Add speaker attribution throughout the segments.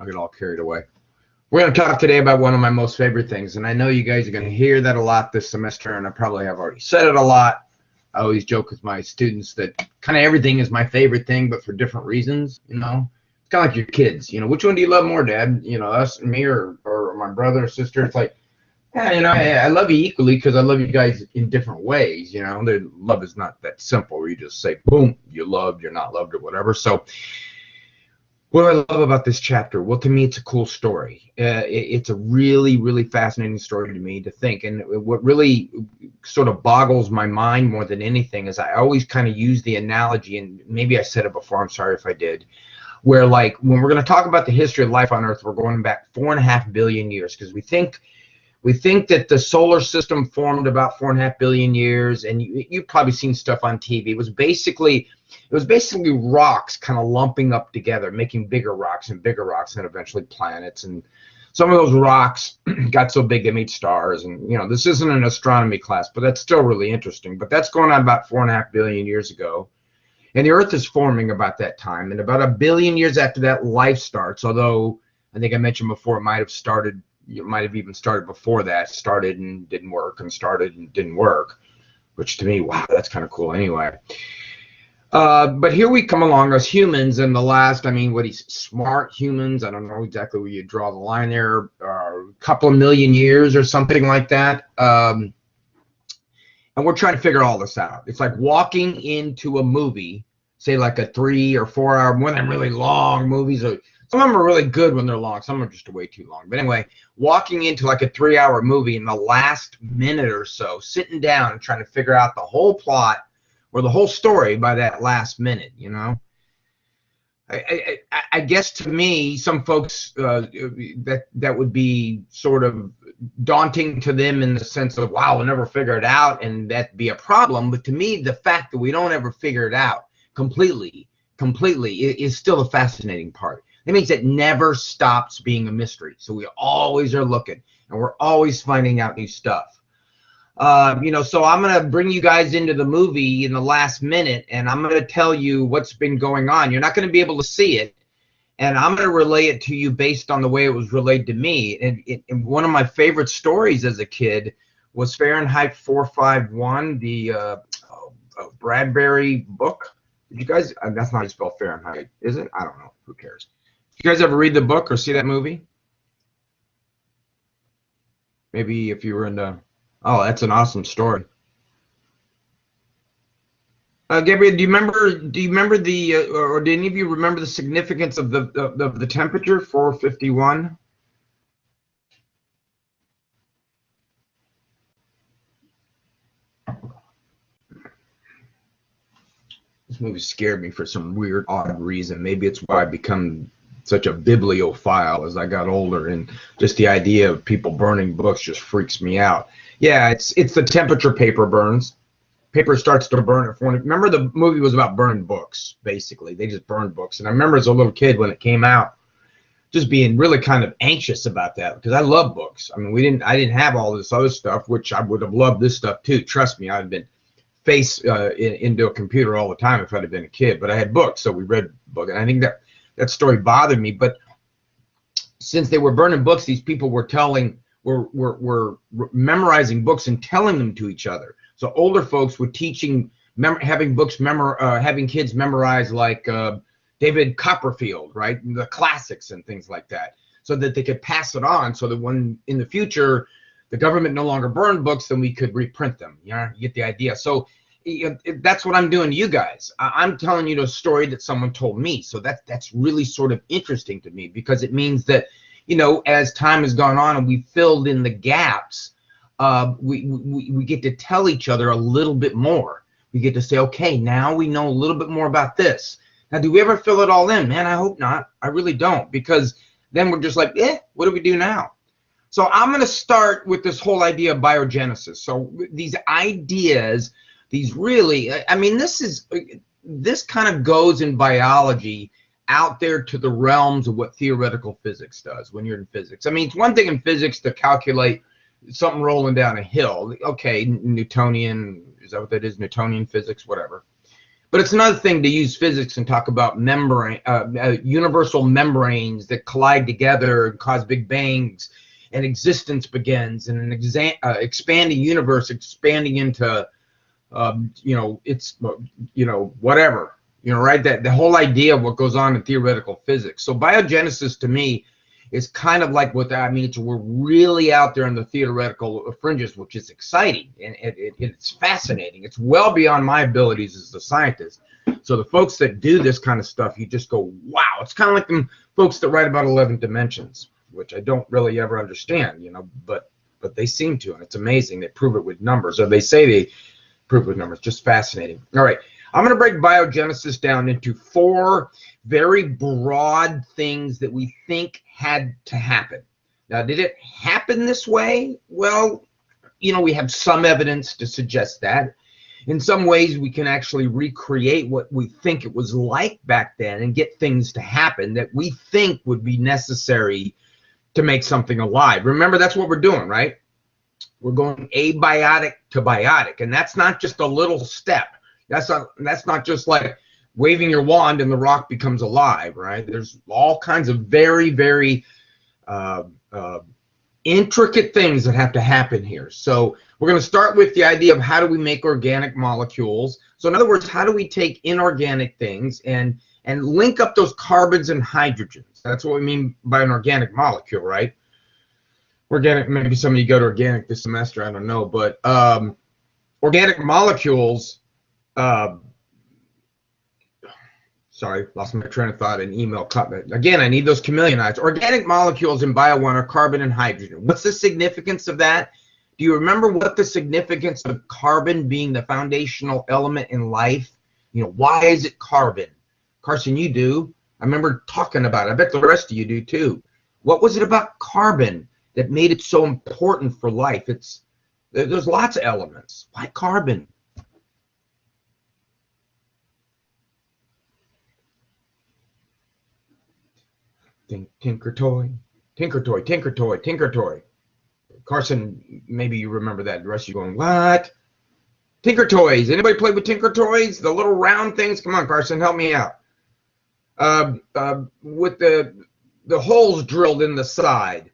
Speaker 1: I'll get all carried away. We're going to talk today about one of my most favorite things, and I know you guys are going to hear that a lot this semester, and I probably have already said it a lot. I always joke with my students that kind of everything is my favorite thing, but for different reasons, you know. It's kind of like your kids, you know. Which one do you love more, Dad? You know, us and me, or my brother or sister? It's like, yeah, you know, I love you equally because I love you guys in different ways, you know. The love is not that simple where you just say, boom, you're loved, you're not loved, or whatever. So what I love about this chapter, well, to me, it's a cool story. It's a really, really fascinating story to me to think. And what really sort of boggles my mind more than anything is I always kind of use the analogy, and maybe I said it before, I'm sorry if I did, where like when we're going to talk about the history of life on Earth, we're going back 4.5 billion years because we think that the solar system formed about 4.5 billion years, and you've probably seen stuff on TV. It was basically rocks kind of lumping up together, making bigger rocks, and eventually planets. And some of those rocks got so big they made stars. And, you know, this isn't an astronomy class, but that's still really interesting. But that's going on about 4.5 billion years ago. And the Earth is forming about that time. And about 1 billion years after that, life starts, although I think I mentioned before it might have even started before that, started and didn't work, and started and didn't work, which to me, wow, that's kind of cool anyway. But here we come along as humans in the last, smart humans, I don't know exactly where you draw the line there, a couple of million years or something like that. And we're trying to figure all this out. It's like walking into a movie, say like a 3 or 4 hour, one of them really long movies. Some of them are really good when they're long. Some are just way too long. But anyway, walking into like a 3-hour movie in the last minute or so, sitting down and trying to figure out the whole plot or the whole story by that last minute, you know. I guess to me, some folks that would be sort of daunting to them in the sense of, wow, we'll never figure it out, and that'd be a problem. But to me, the fact that we don't ever figure it out completely is still a fascinating part. It means it never stops being a mystery. So we always are looking, and we're always finding out new stuff. So I'm going to bring you guys into the movie in the last minute, and I'm going to tell you what's been going on. You're not going to be able to see it, and I'm going to relay it to you based on the way it was relayed to me. And one of my favorite stories as a kid was Fahrenheit 451, the Bradbury book. Did you guys, that's not how you spell Fahrenheit, is it? I don't know. Who cares? Did you guys ever read the book or see that movie? Maybe if you were into... Oh, that's an awesome story. Gabriel, do you remember the, or do any of you remember the significance of the temperature 451? This movie scared me for some weird, odd reason. Maybe it's why I become such a bibliophile as I got older, and just the idea of people burning books just freaks me out. Yeah, it's the temperature paper burns. Paper starts to burn at 400. Remember, the movie was about burning books, basically. They just burned books. And I remember as a little kid when it came out, just being really kind of anxious about that, because I love books. I mean, I didn't have all this other stuff, which I would have loved this stuff too. Trust me, I'd been face into a computer all the time if I'd have been a kid. But I had books, so we read books. And I think that story bothered me. But since they were burning books, these people were were memorizing books and telling them to each other. So older folks were having kids memorize like David Copperfield, right? The classics and things like that, so that they could pass it on, so that when in the future the government no longer burned books, then we could reprint them. You know, you get the idea. So that's what I'm doing to you guys. I'm telling you the story that someone told me. So that's really sort of interesting to me, because it means that, you know, as time has gone on and we filled in the gaps, we get to tell each other a little bit more. We get to say, okay, now we know a little bit more about this. Now, do we ever fill it all in? Man, I hope not. I really don't, because then we're just like, what do we do now? So I'm going to start with this whole idea of biogenesis. So these ideas, these really, I mean, this kind of goes in biology out there to the realms of what theoretical physics does when you're in physics. I mean, it's one thing in physics to calculate something rolling down a hill. Okay, Newtonian, is that what that is? Newtonian physics, whatever. But it's another thing to use physics and talk about membrane, universal membranes that collide together and cause big bangs, and existence begins, and an expanding universe expanding into, whatever, right? That the whole idea of what goes on in theoretical physics. So biogenesis to me is kind of like what that means. We're really out there in the theoretical fringes, which is exciting, and it's fascinating. It's well beyond my abilities as a scientist. So the folks that do this kind of stuff, you just go, wow. It's kind of like them folks that write about 11 dimensions, which I don't really ever understand, but they seem to, and it's amazing. They prove it with numbers, or they say they prove it with numbers. Just fascinating. All right, I'm going to break biogenesis down into 4 very broad things that we think had to happen. Now, did it happen this way? Well, we have some evidence to suggest that. In some ways, we can actually recreate what we think it was like back then and get things to happen that we think would be necessary to make something alive. Remember, that's what we're doing, right? We're going abiotic to biotic, and that's not just a little step. That's not just like waving your wand and the rock becomes alive, right? There's all kinds of very, very intricate things that have to happen here. So we're going to start with the idea of how do we make organic molecules. So in other words, how do we take inorganic things and link up those carbons and hydrogens? That's what we mean by an organic molecule, right? Organic, maybe some of you go to organic this semester, I don't know, but organic molecules, sorry, lost my train of thought. An email cut me. Again, I need those chameleon eyes. Organic molecules in Bio 1 are carbon and hydrogen. What's the significance of that? Do you remember what the significance of carbon being the foundational element in life? Why is it carbon? Carson, you do. I remember talking about it. I bet the rest of you do too. What was it about carbon that made it so important for life? There's lots of elements. Why carbon? Tinker toy, tinker toy, tinker toy, tinker toy. Carson, maybe you remember that. The rest of you going, what? Tinker toys. Anybody play with tinker toys? The little round things? Come on, Carson, help me out. With the holes drilled in the side.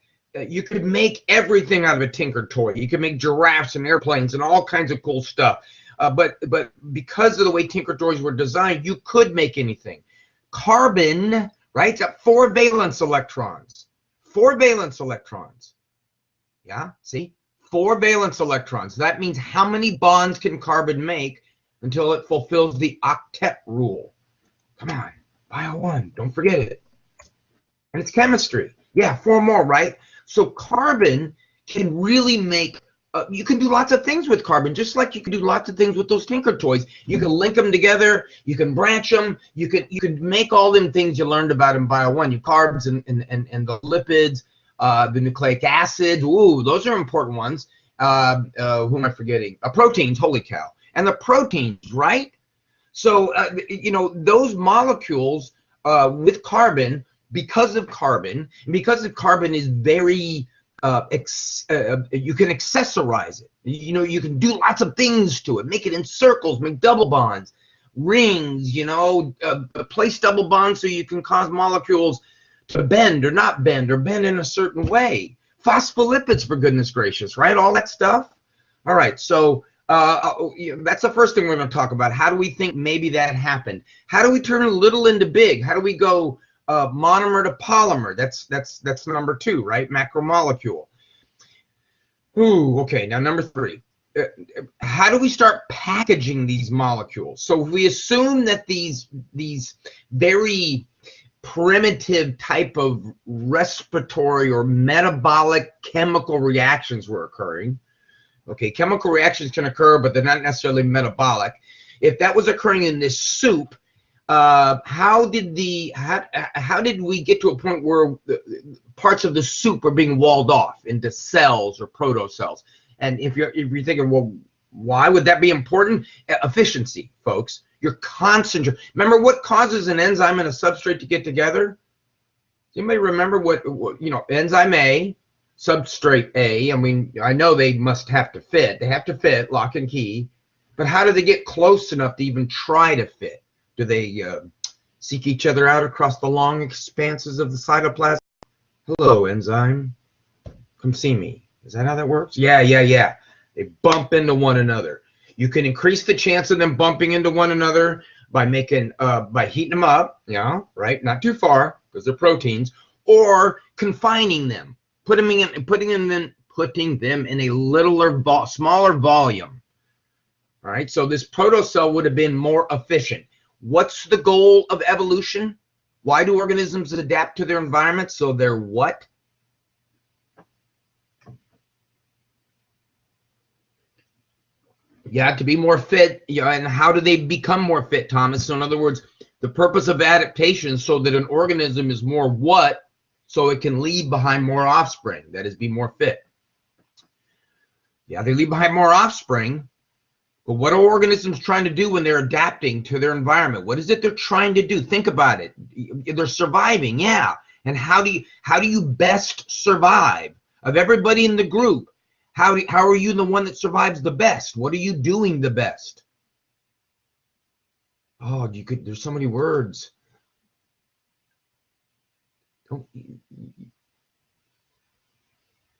Speaker 1: You could make everything out of a tinker toy. You could make giraffes and airplanes and all kinds of cool stuff. But because of the way tinker toys were designed, you could make anything. Carbon, right? It's got 4 valence electrons. 4 valence electrons. Yeah, see? 4 valence electrons. That means how many bonds can carbon make until it fulfills the octet rule? Come on, Bio 1, don't forget it. And it's chemistry. Yeah, 4 more, right? So carbon can really make, you can do lots of things with carbon, just like you can do lots of things with those tinker toys. You can link them together, you can branch them, you can make all them things you learned about in Bio 1, your carbs and the lipids, the nucleic acids. Ooh, those are important ones. Who am I forgetting? Proteins, holy cow. And the proteins, right? So, those molecules with carbon, because of carbon is very, you can accessorize it. You can do lots of things to it, make it in circles, make double bonds, rings, place double bonds so you can cause molecules to bend or not bend or bend in a certain way. Phospholipids, for goodness gracious, right? All that stuff. All right, so that's the first thing we're going to talk about. How do we think maybe that happened? How do we turn little into big? How do we go monomer to polymer? That's number 2, right? Macromolecule. Ooh, okay. Now number 3. How do we start packaging these molecules? So if we assume that these very primitive type of respiratory or metabolic chemical reactions were occurring. Okay, chemical reactions can occur, but they're not necessarily metabolic. If that was occurring in this soup, how did we get to a point where parts of the soup are being walled off into cells or protocells? And if you're thinking, well, why would that be important? Efficiency, folks. You're concentrating. Remember what causes an enzyme and a substrate to get together? Anybody remember what enzyme A, substrate A? I mean, I know they must have to fit. They have to fit, lock and key. But how do they get close enough to even try to fit? Do they seek each other out across the long expanses of the cytoplasm? Hello, enzyme. Come see me. Is that how that works? Yeah. They bump into one another. You can increase the chance of them bumping into one another by heating them up, right? Not too far because they're proteins, or confining them, putting them in a littler, smaller volume. All right. So this protocell would have been more efficient. What's the goal of evolution? Why do organisms adapt to their environment? So they're what? Yeah, to be more fit. And how do they become more fit, Thomas? So in other words, the purpose of adaptation is so that an organism is more what? So it can leave behind more offspring. That is, be more fit. Yeah, they leave behind more offspring. But what are organisms trying to do when they're adapting to their environment? What is it they're trying to do? Think about it. They're surviving, yeah. And how do you best survive? Of everybody in the group, how are you the one that survives the best? What are you doing the best? Oh, there's so many words. What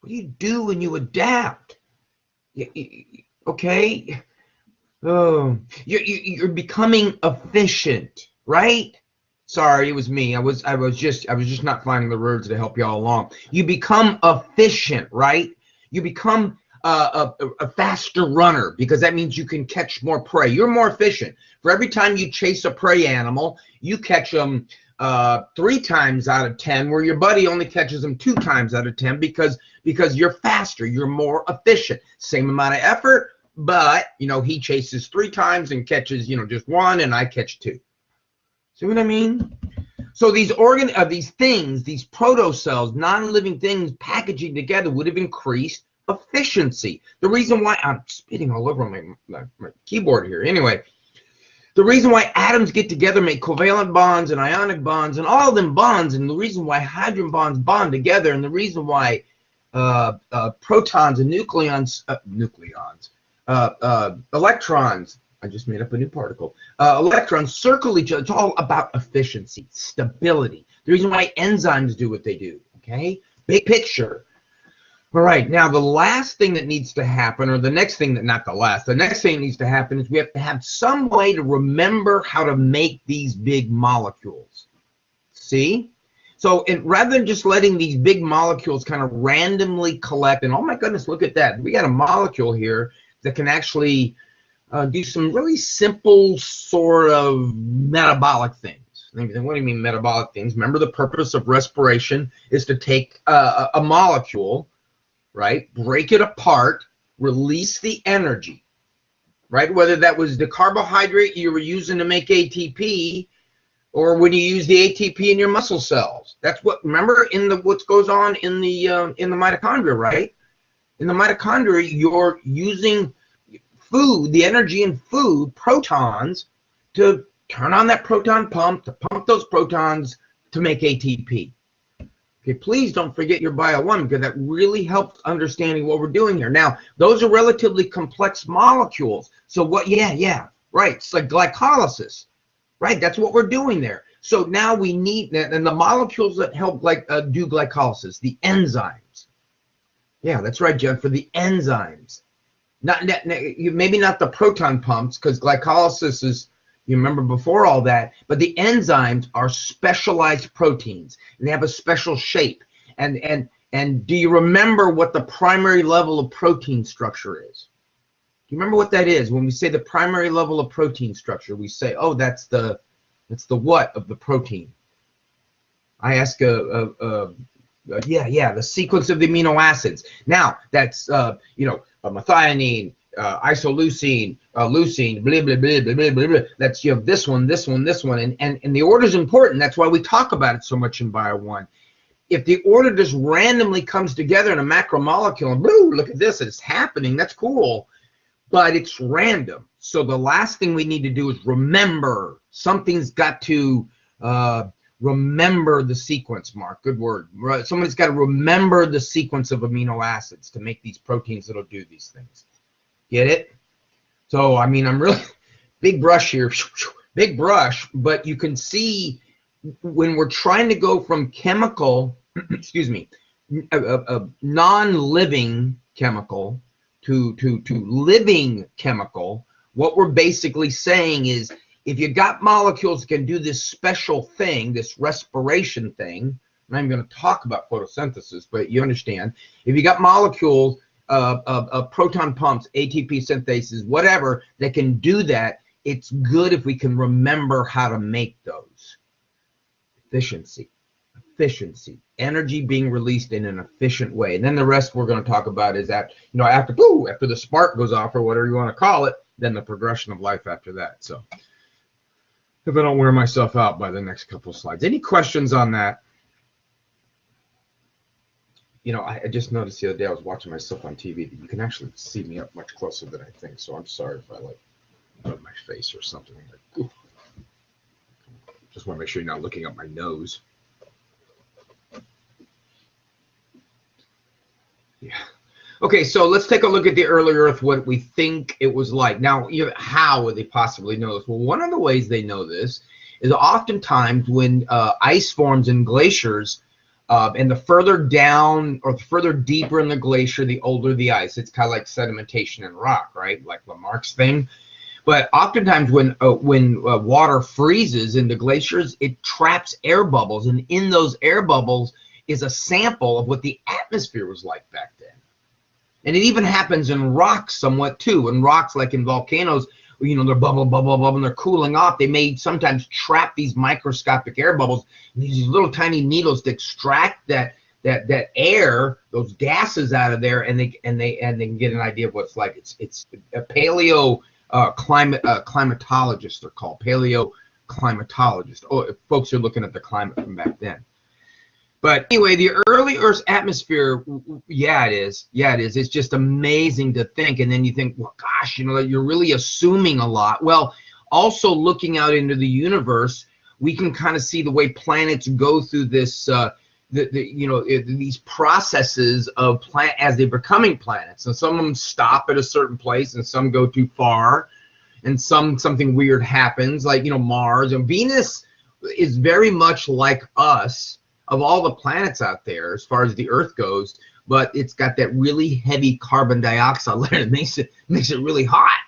Speaker 1: do you do when you adapt? Okay. Oh, you're becoming efficient, right? Sorry, it was me. I was just not finding the words to help y'all along. You become efficient, right? You become a faster runner because that means you can catch more prey. You're more efficient. For every time you chase a prey animal, you catch them 3 times out of 10, where your buddy only catches them 2 times out of 10 because you're faster, you're more efficient. Same amount of effort, but he chases 3 times and catches just 1, and I catch 2. See what I mean? So these things, these protocells, non-living things packaging together would have increased efficiency. The reason why I'm spitting all over my keyboard here. Anyway, the reason why atoms get together, make covalent bonds and ionic bonds and all of them bonds, and the reason why hydrogen bonds bond together, and the reason why protons and electrons, I just made up a new particle, electrons circle each other. It's all about efficiency, stability. The reason why enzymes do what they do, okay? Big picture. All right, now the last thing that needs to happen, or the next thing the next thing that needs to happen is we have to have some way to remember how to make these big molecules. See? So rather than just letting these big molecules kind of randomly collect, and oh my goodness, look at that. We got a molecule here that can actually do some really simple sort of metabolic things. What do you mean metabolic things? Remember, the purpose of respiration is to take a molecule, right, break it apart, release the energy, right? Whether that was the carbohydrate you were using to make ATP, or when you use the ATP in your muscle cells. That's what, remember, what goes on in the mitochondria, right? In the mitochondria, you're using food, the energy in food, protons, to turn on that proton pump, to pump those protons to make ATP. Okay, please don't forget your Bio 1, because that really helps understanding what we're doing here. Now, those are relatively complex molecules. So what, yeah, right, it's like glycolysis, right? That's what we're doing there. So now we need, and the molecules that help do glycolysis, the enzymes. Yeah, that's right, Jeff, for the enzymes. Maybe not the proton pumps, because glycolysis is, you remember before all that, but the enzymes are specialized proteins, and they have a special shape. And do you remember what the primary level of protein structure is? Do you remember what that is? When we say the primary level of protein structure, we say, oh, that's the what of the protein? I ask the sequence of the amino acids. Now, that's methionine, isoleucine, leucine, blah, blah, blah, blah, blah, blah, blah. That's, this one, this one, this one. And the order is important. That's why we talk about it so much in Bio 1. If the order just randomly comes together in a macromolecule, and woo, look at this, it's happening, that's cool, but it's random. So the last thing we need to do is remember. Something's got to remember the sequence, Mark. Good word. Somebody's got to remember the sequence of amino acids to make these proteins that'll do these things. Get it? So, I mean, I'm really big brush here, big brush, but you can see when we're trying to go from chemical, excuse me, a non-living chemical to living chemical, what we're basically saying is if you got molecules that can do this special thing, this respiration thing, and I'm going to talk about photosynthesis, but you understand, if you got molecules, proton pumps, ATP synthases, whatever, that can do that, it's good if we can remember how to make those. Efficiency. Efficiency, energy being released in an efficient way. And then the rest we're going to talk about is that, you know, after the spark goes off or whatever you want to call it, then the progression of life after that. So if I don't wear myself out by the next couple of slides. Any questions on that? You know, I just noticed the other day I was watching myself on TV that you can actually see me up much closer than I think. So I'm sorry if I like rub my face or something. Like, just want to make sure you're not looking up my nose. Yeah. Okay, so let's take a look at the early Earth, what we think it was like. Now, how would they possibly know this? Well, one of the ways they know this is oftentimes when ice forms in glaciers, and the further down or the further deeper in the glacier, the older the ice. It's kind of like sedimentation in rock, right? Like Lamarck's thing. But oftentimes when water freezes in the glaciers, it traps air bubbles, and in those air bubbles is a sample of what the atmosphere was like back then. And it even happens in rocks somewhat too. In rocks, like in volcanoes, you know, they're bubble, and they're cooling off. They may sometimes trap these microscopic air bubbles, these little tiny needles to extract that air, those gases out of there, and they can get an idea of what it's like. It's a paleo climatologist, they're called paleoclimatologist. Oh, folks are looking at the climate from back then. But anyway, the early Earth's atmosphere, yeah, it is. Yeah, it is. It's just amazing to think. And then you think, well, gosh, you know, you're really assuming a lot. Well, also looking out into the universe, we can kind of see the way planets go through this, these processes of as they're becoming planets. And some of them stop at a certain place, and some go too far, and something weird happens, like, you know, Mars. And Venus is very much like us, of all the planets out there as far as the Earth goes, but it's got that really heavy carbon dioxide layer. It makes it really hot,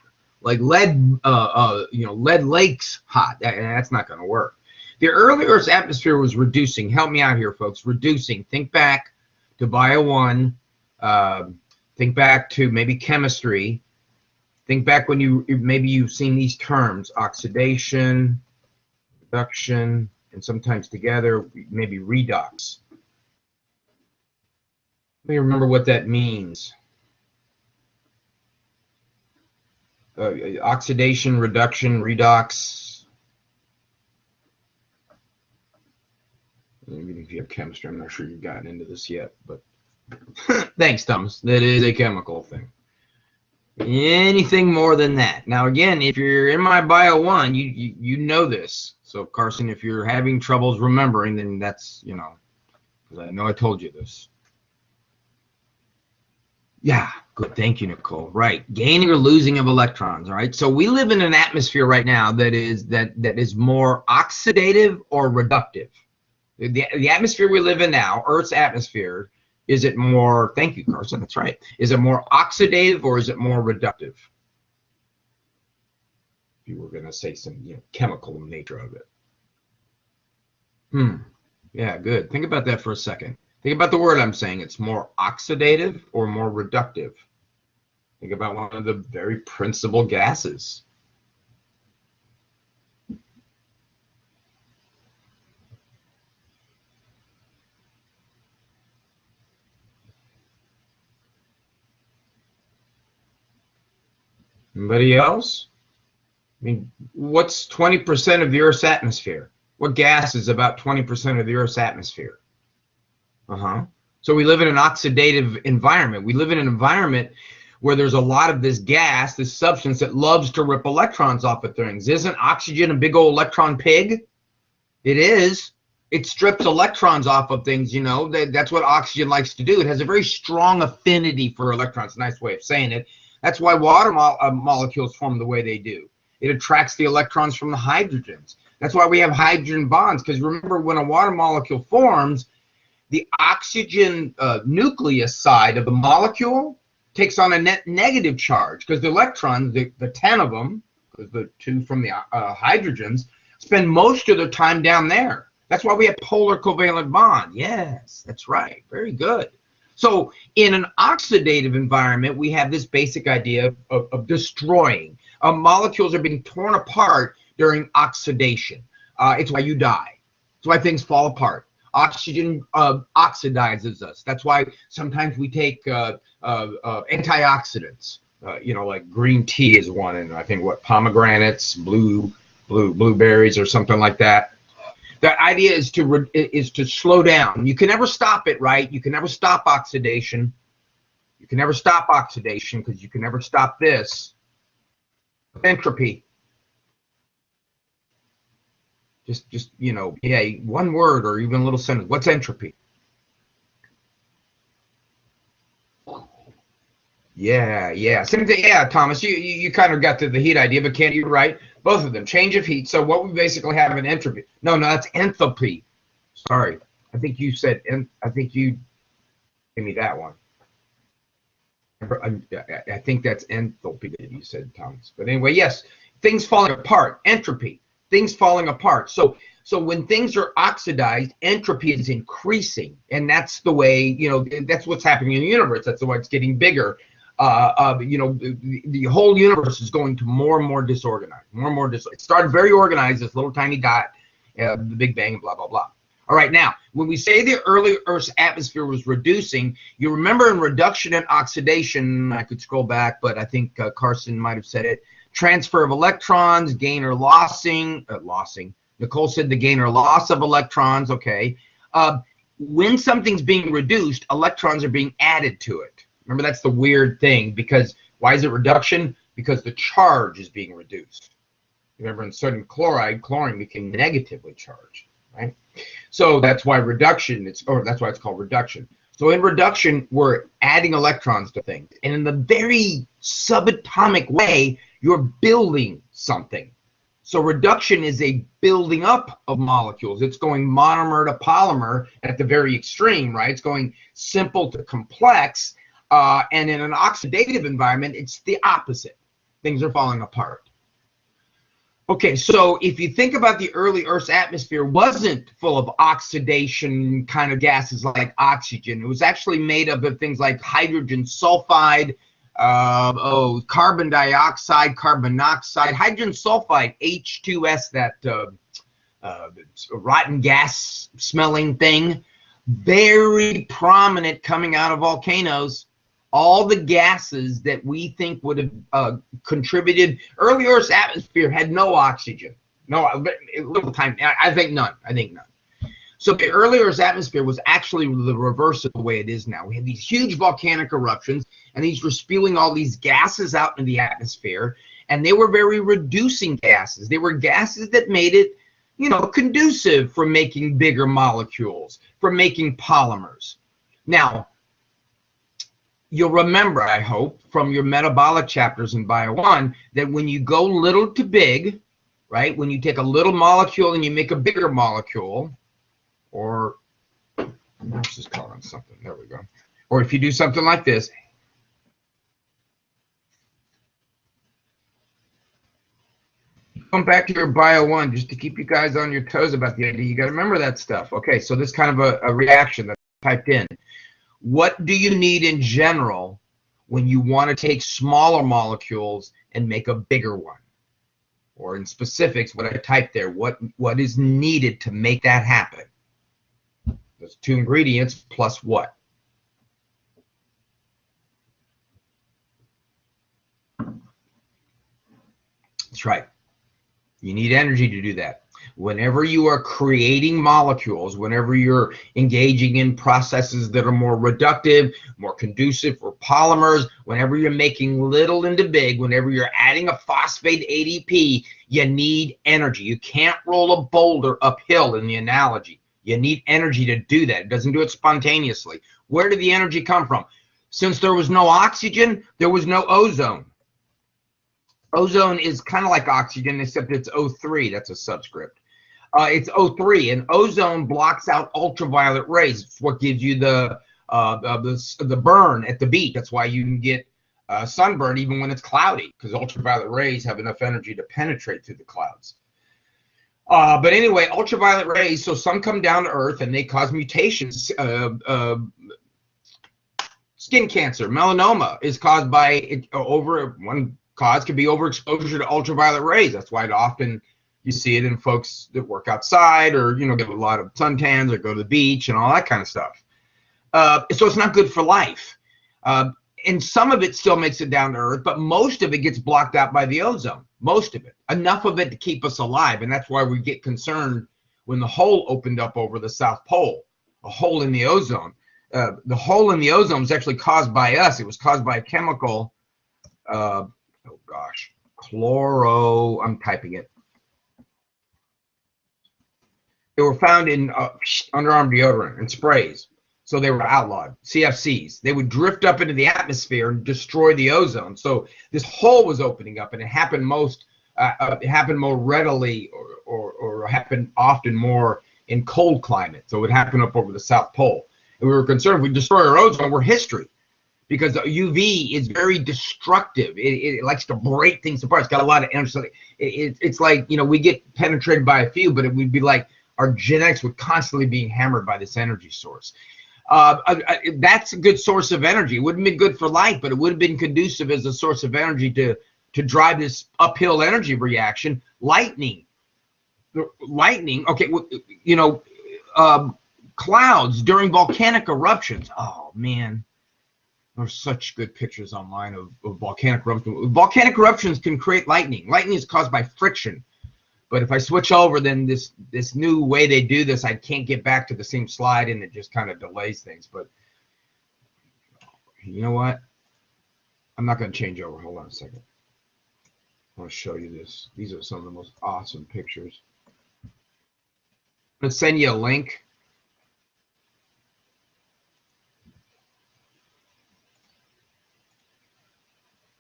Speaker 1: like lead lakes hot. That's not going to work. The early Earth's atmosphere was reducing. Help me out here, folks. Reducing. Think back to Bio 1. Think back to maybe chemistry. Think back when you've seen these terms: oxidation, reduction, and sometimes together, maybe redox. Let me remember what that means. Oxidation, reduction, redox. Even if you have chemistry, I'm not sure you've gotten into this yet, but thanks, Thomas. That is a chemical thing. Anything more than that. Now, again, if you're in my Bio 1, you know this. So, Carson, if you're having troubles remembering, then that's, you know, because I know I told you this. Yeah, good. Thank you, Nicole. Right. Gaining or losing of electrons, all right? So we live in an atmosphere right now that is more oxidative or reductive. The atmosphere we live in now, Earth's atmosphere, is it more, thank you, Carson, that's right. Is it more oxidative or is it more reductive? If you were going to say some, you know, chemical nature of it. Yeah, good. Think about that for a second. Think about the word I'm saying. It's more oxidative or more reductive. Think about one of the very principal gases. Anybody else? I mean, what's 20% of the Earth's atmosphere? What gas is about 20% of the Earth's atmosphere? So we live in an oxidative environment. We live in an environment where there's a lot of this gas, this substance that loves to rip electrons off of things. Isn't oxygen a big old electron pig? It is. It strips electrons off of things, you know. That's what oxygen likes to do. It has a very strong affinity for electrons. Nice way of saying it. That's why water molecules form the way they do. It attracts the electrons from the hydrogens. That's why we have hydrogen bonds, because remember, when a water molecule forms, the oxygen nucleus side of the molecule takes on a net negative charge, because the electrons, the 10 of them, because the 2 from the hydrogens, spend most of their time down there. That's why we have polar covalent bond. Yes, that's right. Very good. So in an oxidative environment, we have this basic idea of destroying. Molecules are being torn apart during oxidation. It's why you die. It's why things fall apart. Oxygen oxidizes us. That's why sometimes we take antioxidants. Like green tea is one, and I think pomegranates, blueberries, or something like that. The idea is to slow down. You can never stop it, right? You can never stop oxidation. You can never stop oxidation because you can never stop this. Entropy. Just one word or even a little sentence. What's entropy? Yeah. Same thing. Yeah, Thomas, you kind of got to the heat idea, but can't you right? Both of them. Change of heat. So what we basically have in entropy. No, that's enthalpy. Sorry. I think you said, I think you gave me that one. I think that's enthalpy that you said, Thomas. But anyway, yes, things falling apart. Entropy. Things falling apart. So when things are oxidized, entropy is increasing, and that's the way, that's what's happening in the universe. That's the way it's getting bigger. The whole universe is going to more and more disorganized. It started very organized, this little tiny dot, the Big Bang, and blah, blah, blah. All right, now, when we say the early Earth's atmosphere was reducing, you remember in reduction and oxidation, I could scroll back, but I think Carson might have said it, transfer of electrons, gain or lossing. Nicole said the gain or loss of electrons, okay. When something's being reduced, electrons are being added to it. Remember, that's the weird thing, because why is it reduction? Because the charge is being reduced. Remember, in sodium chloride, chlorine became negatively charged, right? So that's why reduction, that's why it's called reduction. So in reduction, we're adding electrons to things. And in the very subatomic way, you're building something. So reduction is a building up of molecules. It's going monomer to polymer at the very extreme, right? It's going simple to complex. And in an oxidative environment, it's the opposite. Things are falling apart. Okay, so if you think about the early Earth's atmosphere, wasn't full of oxidation kind of gases like oxygen. It was actually made up of things like hydrogen sulfide, carbon dioxide, carbon monoxide, hydrogen sulfide, H2S, that rotten gas smelling thing, very prominent coming out of volcanoes. All the gases that we think would have contributed. Early Earth's atmosphere had no oxygen. No, little time. I think none. So the early Earth's atmosphere was actually the reverse of the way it is now. We had these huge volcanic eruptions, and these were spewing all these gases out into the atmosphere, and they were very reducing gases. They were gases that made it, conducive for making bigger molecules, for making polymers. Now, you'll remember, I hope, from your metabolic chapters in Bio 1, that when you go little to big, right, when you take a little molecule and you make a bigger molecule, or, let's just call on something, there we go. Or if you do something like this, come back to your Bio 1 just to keep you guys on your toes about the idea. You got to remember that stuff. Okay, so this kind of a reaction that's typed in. What do you need in general when you want to take smaller molecules and make a bigger one? Or in specifics, what I typed there, what is needed to make that happen? Those two ingredients plus what? That's right. You need energy to do that. Whenever you are creating molecules, whenever you're engaging in processes that are more reductive, more conducive for polymers, whenever you're making little into big, whenever you're adding a phosphate ADP, you need energy. You can't roll a boulder uphill in the analogy. You need energy to do that. It doesn't do it spontaneously. Where did the energy come from? Since there was no oxygen, there was no ozone. Ozone is kind of like oxygen, except it's O3. That's a subscript. It's O3, and ozone blocks out ultraviolet rays. It's what gives you the burn at the beach. That's why you can get sunburn even when it's cloudy, because ultraviolet rays have enough energy to penetrate through the clouds. But anyway, ultraviolet rays, so some come down to Earth and they cause mutations. Skin cancer, melanoma, is caused by one cause could be overexposure to ultraviolet rays. That's why often you see it in folks that work outside, or get a lot of suntans, or go to the beach and all that kind of stuff. So it's not good for life. And some of it still makes it down to Earth, but most of it gets blocked out by the ozone. Most of it, enough of it to keep us alive, and that's why we get concerned when the hole opened up over the South Pole, a hole in the ozone. The hole in the ozone was actually caused by us. It was caused by a chemical, I'm typing it. They were found in underarm deodorant and sprays, so they were outlawed, CFCs. They would drift up into the atmosphere and destroy the ozone. So this hole was opening up, and it happened more readily, or happened often more in cold climate. So it would happen up over the South Pole. And we were concerned if we destroy our ozone, we're history, because the UV is very destructive. It likes to break things apart. It's got a lot of energy. So it's like, we get penetrated by a few, but it would be like our genetics would constantly be hammered by this energy source. That's a good source of energy. It wouldn't have been good for life, but it would have been conducive as a source of energy to drive this uphill energy reaction. Lightning, okay, clouds during volcanic eruptions. Oh man, there's such good pictures online of volcanic eruptions. Volcanic eruptions can create lightning. Lightning is caused by friction. But if I switch over, then this new way they do this, I can't get back to the same slide, and it just kind of delays things. But you know what? I'm not going to change over. Hold on a second. I want to show you this. These are some of the most awesome pictures. I'm going to send you a link.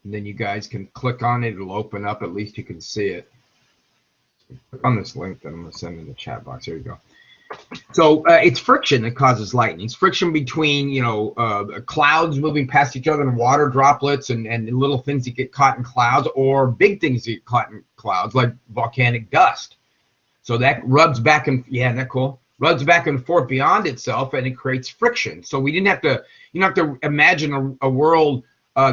Speaker 1: And then you guys can click on it. It'll open up. At least you can see it. Click on this link that I'm going to send in the chat box. There you go. So it's friction that causes lightning. It's friction between, clouds moving past each other, and water droplets, and little things that get caught in clouds, or big things that get caught in clouds, like volcanic dust. So that rubs back and, isn't that cool? Rubs back and forth beyond itself, and it creates friction. So we didn't have to, you don't have to imagine a world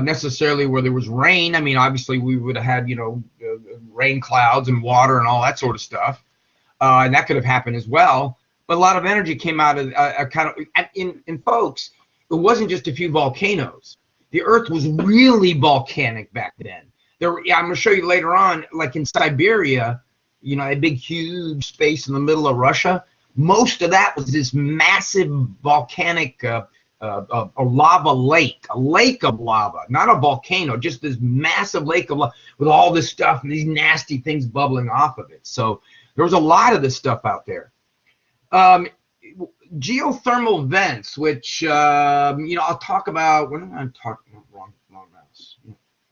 Speaker 1: necessarily where there was rain. I mean, obviously we would have had, rain clouds and water and all that sort of stuff. And that could have happened as well. But a lot of energy came out of in folks, it wasn't just a few volcanoes. The Earth was really volcanic back then. I'm going to show you later on, like in Siberia, a big, huge space in the middle of Russia. Most of that was this massive volcanic a lava lake, a lake of lava, not a volcano, just this massive lake of lava with all this stuff and these nasty things bubbling off of it. So there was a lot of this stuff out there. Geothermal vents, which, I'll talk about, when I'm talking, wrong mouse,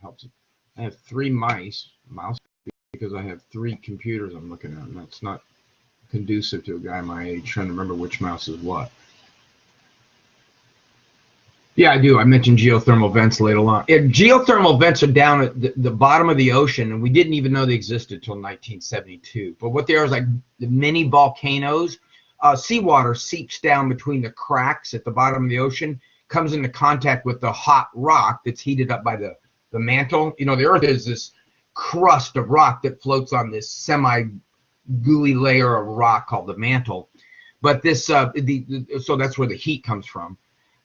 Speaker 1: helps it. I have three mouse, because I have three computers I'm looking at, and that's not conducive to a guy my age trying to remember which mouse is what. Yeah, I do. I mentioned geothermal vents later on. Geothermal vents are down at the bottom of the ocean, and we didn't even know they existed until 1972. But what they are is like the mini volcanoes. Seawater seeps down between the cracks at the bottom of the ocean, comes into contact with the hot rock that's heated up by the mantle. The Earth is this crust of rock that floats on this semi-gooey layer of rock called the mantle. But this, so that's where the heat comes from.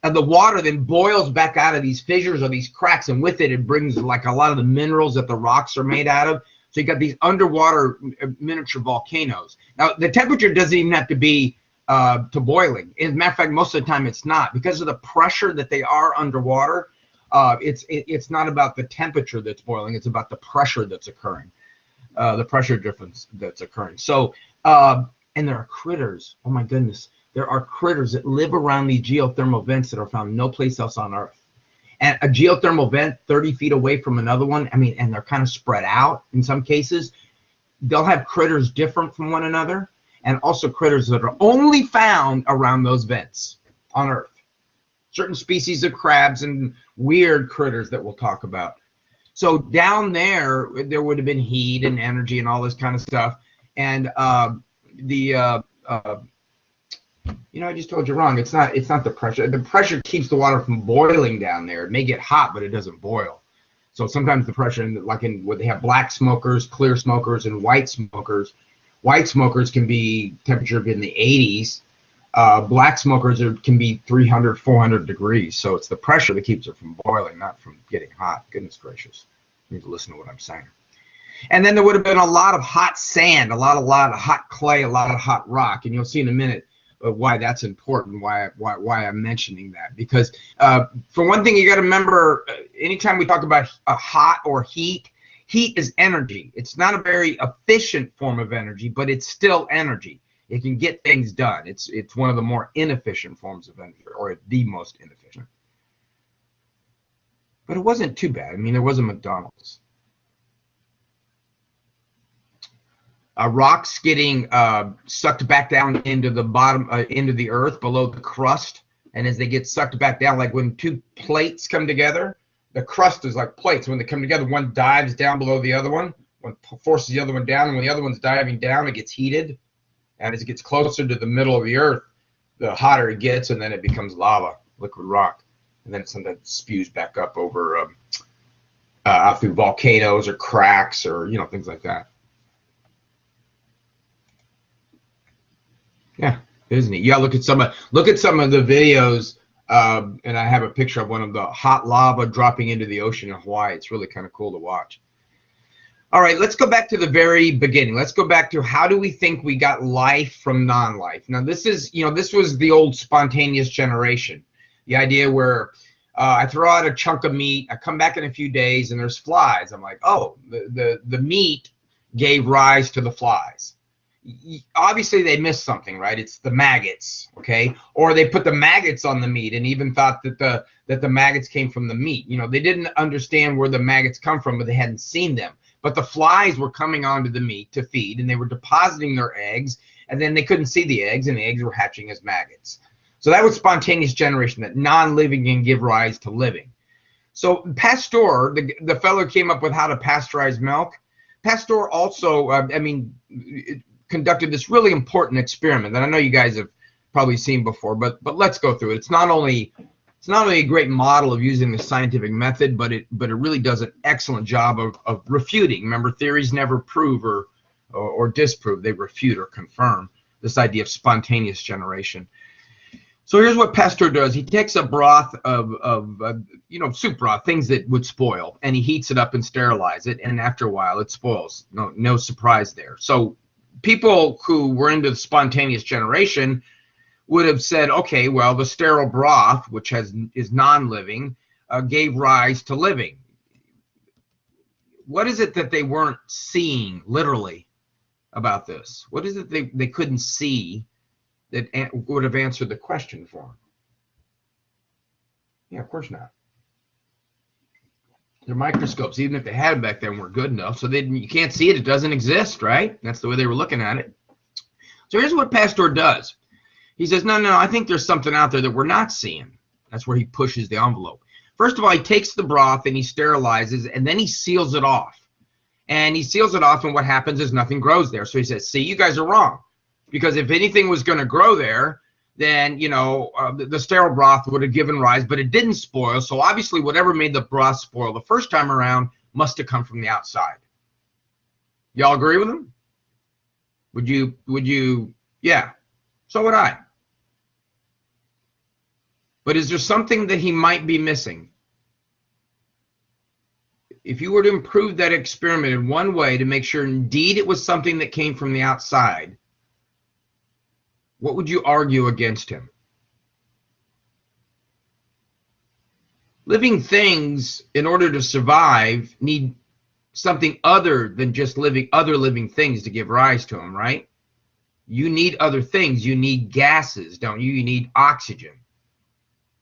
Speaker 1: And the water then boils back out of these fissures or these cracks, and with it, it brings like a lot of the minerals that the rocks are made out of. So you got these underwater miniature volcanoes. Now, the temperature doesn't even have to be to boiling. As a matter of fact, most of the time it's not. Because of the pressure that they are underwater, it's not about the temperature that's boiling. It's about the pressure that's occurring, the pressure difference that's occurring. So, and there are critters. Oh, my goodness. There are critters that live around these geothermal vents that are found no place else on Earth. and a geothermal vent 30 feet away from another one, I mean, and they're kind of spread out in some cases, they'll have critters different from one another, and also critters that are only found around those vents on Earth. Certain species of crabs and weird critters that we'll talk about. So down there, there would have been heat and energy and all this kind of stuff. And you know, I just told you wrong. It's not the pressure. The pressure keeps the water from boiling down there. It may get hot, but it doesn't boil. So sometimes the pressure, like in where they have black smokers, clear smokers, and white smokers. White smokers can be temperature in the 80s. Black smokers can be 300, 400 degrees. So it's the pressure that keeps it from boiling, not from getting hot. Goodness gracious. You need to listen to what I'm saying. And then there would have been a lot of hot sand, a lot of hot clay, a lot of hot rock. And you'll see in a minute why that's important, why I'm mentioning that. Because for one thing, you got to remember, anytime we talk about hot or heat, heat is energy. It's not a very efficient form of energy, but it's still energy. It can get things done. It's one of the more inefficient forms of energy, or the most inefficient. But it wasn't too bad. I mean, there was a McDonald's. Rocks getting sucked back down into the bottom, into the earth below the crust. And as they get sucked back down, like when two plates come together, the crust is like plates. When they come together, one dives down below the other one, one forces the other one down, and when the other one's diving down, it gets heated. And as it gets closer to the middle of the earth, the hotter it gets, and then it becomes lava, liquid rock. And then sometimes spews back up over out through volcanoes or cracks or, you know, things like that. Yeah, isn't it? Yeah, look at some of the videos, and I have a picture of one of the hot lava dropping into the ocean in Hawaii. It's really kind of cool to watch. All right, let's go back to the very beginning. Let's go back to how do we think we got life from non-life. Now, this is, you know, this was the old spontaneous generation. The idea where I throw out a chunk of meat, I come back in a few days, and there's flies. I'm like, oh, the meat gave rise to the flies. Obviously, they missed something, right? It's the maggots, okay? Or they put the maggots on the meat and even thought that the maggots came from the meat. You know, they didn't understand where the maggots come from, but they hadn't seen them. But the flies were coming onto the meat to feed, and they were depositing their eggs, and then they couldn't see the eggs, and the eggs were hatching as maggots. So that was spontaneous generation, that non-living can give rise to living. So Pasteur, the fellow who came up with how to pasteurize milk, Pasteur also, conducted this really important experiment that I know you guys have probably seen before, but let's go through it. It's not only a great model of using the scientific method, but it really does an excellent job of refuting. Remember, theories never prove or disprove; they refute or confirm this idea of spontaneous generation. So here's what Pasteur does. He takes a broth of soup broth, things that would spoil, and he heats it up and sterilizes it, and after a while it spoils. No surprise there. So people who were into the spontaneous generation would have said, okay, well, the sterile broth, which is non-living, gave rise to living. What is it that they weren't seeing literally about this? What is it they couldn't see that would have answered the question for them? Yeah, of course not. Their microscopes, even if they had them back then, weren't good enough. So you can't see it. It doesn't exist, right? That's the way they were looking at it. So here's what Pasteur does. He says, no, I think there's something out there that we're not seeing. That's where he pushes the envelope. First of all, he takes the broth and he sterilizes, and then he seals it off. And he seals it off, and what happens is nothing grows there. So he says, see, you guys are wrong. Because if anything was going to grow there, then, the sterile broth would have given rise, but it didn't spoil. So obviously whatever made the broth spoil the first time around must have come from the outside. Y'all agree with him? Would you? Yeah. So would I. But is there something that he might be missing? If you were to improve that experiment in one way to make sure indeed it was something that came from the outside, what would you argue against him? Living things, in order to survive, need something other than just other living things to give rise to them, right? You need other things. You need gases, don't you? You need oxygen.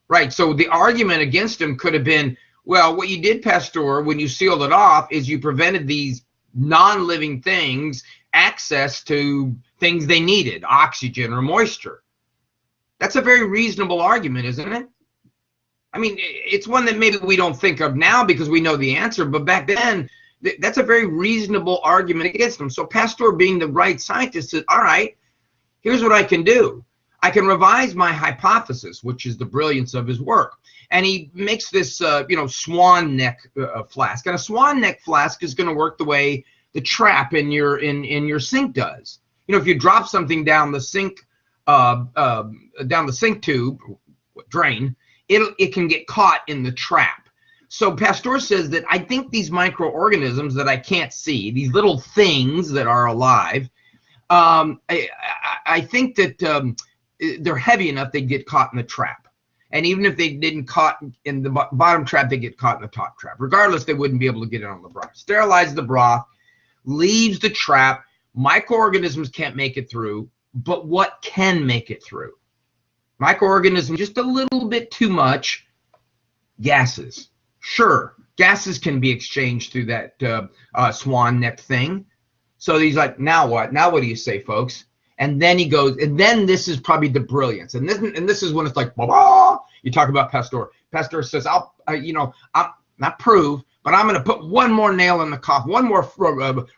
Speaker 1: Right. So the argument against him could have been, well, what you did, Pastor, when you sealed it off is you prevented these non-living things access to things they needed, oxygen or moisture. That's a very reasonable argument, isn't it? I mean, it's one that maybe we don't think of now because we know the answer, but back then, that's a very reasonable argument against them. So Pasteur, being the right scientist, said, all right, here's what I can do. I can revise my hypothesis, which is the brilliance of his work. And he makes this, swan neck flask. And a swan neck flask is going to work the way the trap in your sink does. If you drop something down the sink tube drain, it can get caught in the trap. So Pasteur says that I think these microorganisms that I can't see, these little things that are alive, I think that they're heavy enough they'd get caught in the trap. And even if they didn't caught in the bottom trap, they get caught in the top trap. Regardless, they wouldn't be able to get in on the broth. Sterilize the broth, leaves the trap. Microorganisms can't make it through, but what can make it through? Microorganisms, just a little bit too much. Gases. Sure, gases can be exchanged through that swan neck thing. So he's like, now what? Now what do you say, folks? And then he goes, and then this is probably the brilliance. And this is when it's like, bah, you talk about Pasteur. Pasteur says, I'm not prove, but I'm going to put one more nail in the coffin, one more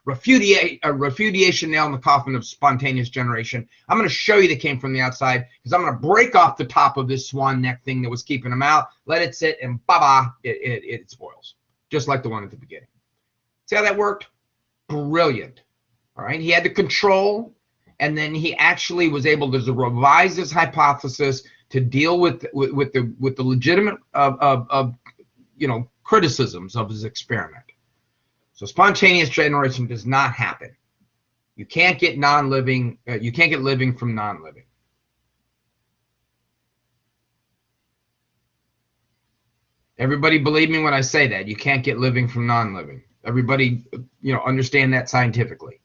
Speaker 1: refutation nail in the coffin of spontaneous generation. I'm going to show you that came from the outside because I'm going to break off the top of this swan neck thing that was keeping him out, let it sit, and it spoils, just like the one at the beginning. See how that worked? Brilliant. All right, he had the control, and then he actually was able to revise his hypothesis to deal with the legitimate criticisms of his experiment. So spontaneous generation does not happen. You can't get non-living. You can't get living from non-living. Everybody believe me when I say that. You can't get living from non-living. Everybody, understand that scientifically.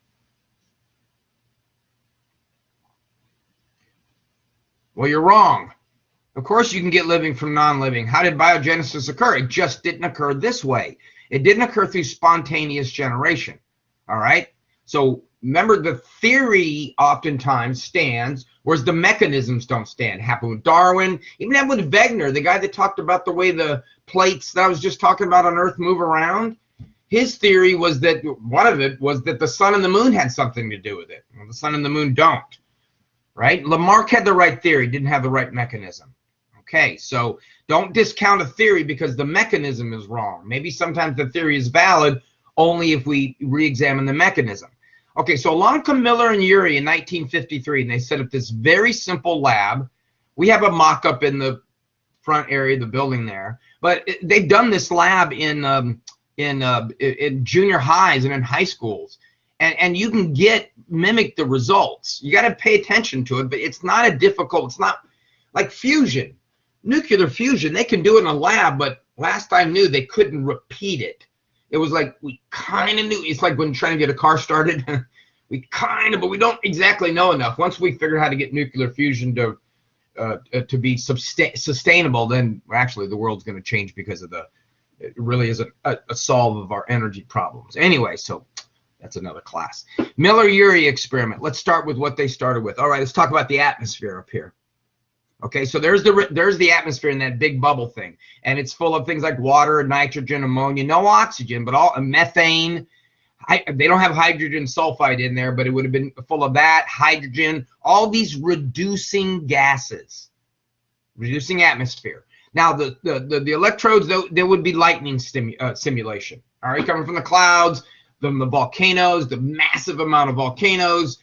Speaker 1: Well, you're wrong. Of course you can get living from non-living. How did biogenesis occur? It just didn't occur this way. It didn't occur through spontaneous generation. All right? So remember, the theory oftentimes stands, whereas the mechanisms don't stand. It happened with Darwin. Even happened with Wegener, the guy that talked about the way the plates that I was just talking about on Earth move around. His theory was that one of it was that the sun and the moon had something to do with it. Well, the sun and the moon don't. Right? Lamarck had the right theory, didn't have the right mechanism. Okay, so don't discount a theory because the mechanism is wrong. Maybe sometimes the theory is valid only if we re-examine the mechanism. Okay, so along come Miller and Urey in 1953, and they set up this very simple lab. We have a mock-up in the front area of the building there, but they've done this lab in junior highs and in high schools. And you can mimic the results. You got to pay attention to it, but it's not it's not like fusion. Nuclear fusion, they can do it in a lab, but last I knew, they couldn't repeat it. It was like we kind of knew. It's like when trying to get a car started. But we don't exactly know enough. Once we figure out how to get nuclear fusion to be sustainable, then actually the world's going to change because of it really isn't a solve of our energy problems. Anyway, so that's another class. Miller-Urey experiment. Let's start with what they started with. All right, let's talk about the atmosphere up here. Okay, so there's the atmosphere in that big bubble thing, and it's full of things like water, nitrogen, ammonia, no oxygen, but all methane. They don't have hydrogen sulfide in there, but it would have been full of that, hydrogen, all these reducing gases, reducing atmosphere. Now the electrodes, there would be lightning simulation. All right, coming from the clouds, from the volcanoes, the massive amount of volcanoes,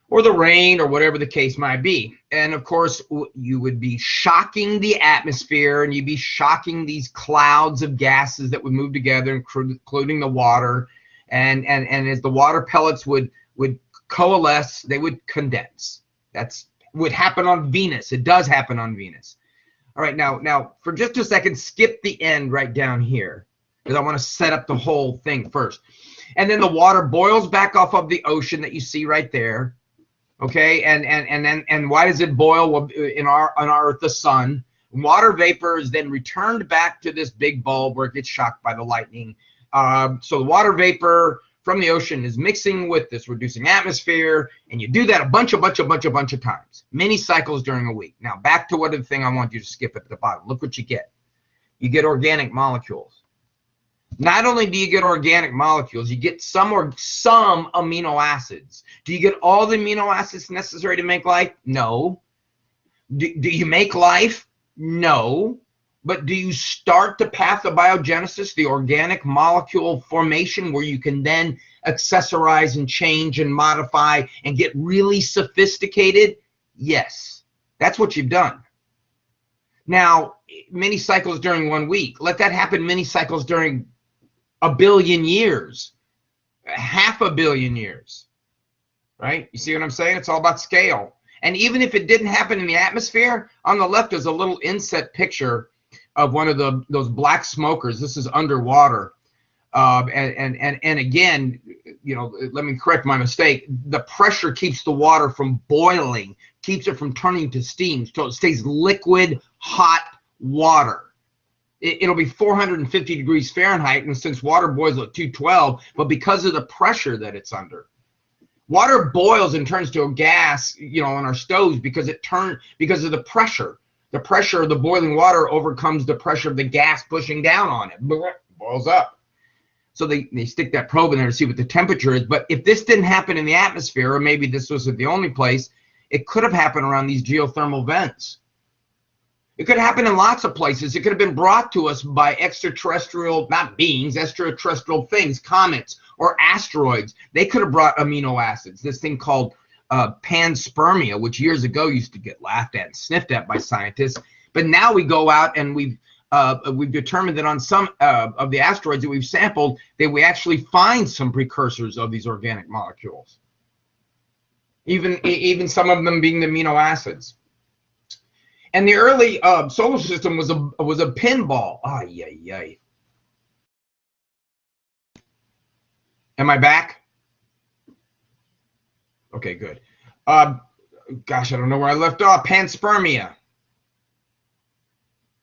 Speaker 1: or the rain, or whatever the case might be. And of course, you would be shocking the atmosphere, and you'd be shocking these clouds of gases that would move together, including the water. And as the water pellets would coalesce, they would condense. That's would happen on Venus. It does happen on Venus. All right, now for just a second, skip the end right down here, because I want to set up the whole thing first. And then the water boils back off of the ocean that you see right there. Okay, and why does it boil? Well, in our Earth, the sun. Water vapor is then returned back to this big bulb where it gets shocked by the lightning. So the water vapor from the ocean is mixing with this reducing atmosphere, and you do that a bunch of times, many cycles during a week. Now back to the thing I want you to skip at the bottom. Look what you get. You get organic molecules. Not only do you get organic molecules, you get some amino acids. Do you get all the amino acids necessary to make life? No. Do you make life? No. But do you start the path of biogenesis, the organic molecule formation, where you can then accessorize and change and modify and get really sophisticated? Yes. That's what you've done. Now, many cycles during 1 week. Let that happen many cycles during 1 billion years, 500 million years, right? You see what I'm saying? It's all about scale. And even if it didn't happen in the atmosphere, on the left is a little inset picture of one of those black smokers. This is underwater. And again, you know, let me correct my mistake. The pressure keeps the water from boiling, keeps it from turning to steam, so it stays liquid, hot water. It'll be 450 degrees Fahrenheit, and since water boils at 212, but because of the pressure that it's under. Water boils and turns to a gas, you know, on our stoves because because of the pressure. The pressure of the boiling water overcomes the pressure of the gas pushing down on it. Boils up. So they stick that probe in there to see what the temperature is. But if this didn't happen in the atmosphere, or maybe this wasn't the only place, it could have happened around these geothermal vents. It could happen in lots of places. It could have been brought to us by extraterrestrial, not beings, extraterrestrial things, comets or asteroids. They could have brought amino acids, this thing called panspermia, which years ago used to get laughed at and sniffed at by scientists. But now we go out and we've determined that on some of the asteroids that we've sampled, that we actually find some precursors of these organic molecules. Even some of them being the amino acids. And the early solar system was a pinball. Ay, ay, ay. Am I back? Okay, good. Gosh, I don't know where I left off. Panspermia.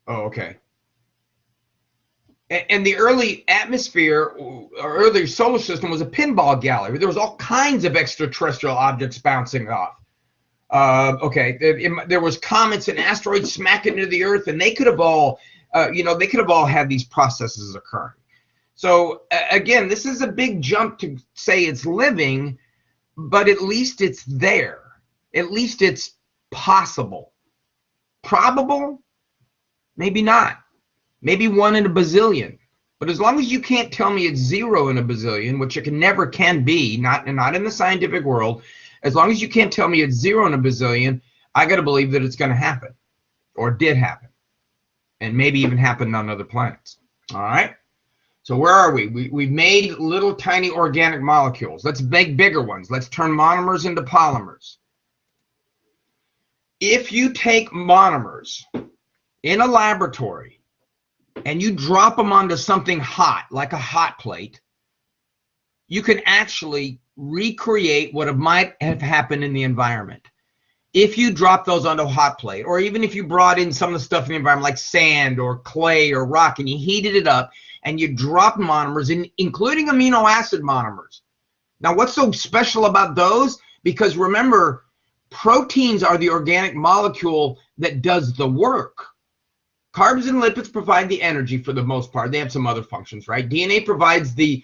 Speaker 1: Oh, okay. And the early atmosphere, or early solar system, was a pinball gallery. There was all kinds of extraterrestrial objects bouncing off. Okay, there was comets and asteroids smacking into the Earth, and they could have all, they could have all had these processes occurring. So again, this is a big jump to say it's living, but at least it's there. At least it's possible. Probable? Maybe not. Maybe 1 in a bazillion. But as long as you can't tell me it's 0 in a bazillion, which it never can be, not in the scientific world, as long as you can't tell me it's 0 in a bazillion, I got to believe that it's going to happen, or did happen, and maybe even happened on other planets. All right? So where are we? We've made little tiny organic molecules. Let's make bigger ones. Let's turn monomers into polymers. If you take monomers in a laboratory and you drop them onto something hot, like a hot plate, you can actually recreate what might have happened in the environment. If you drop those onto a hot plate, or even if you brought in some of the stuff in the environment like sand or clay or rock, and you heated it up and you drop monomers in, including amino acid monomers. Now, what's so special about those? Because remember, proteins are the organic molecule that does the work. Carbs and lipids provide the energy for the most part. They have some other functions, right? DNA provides the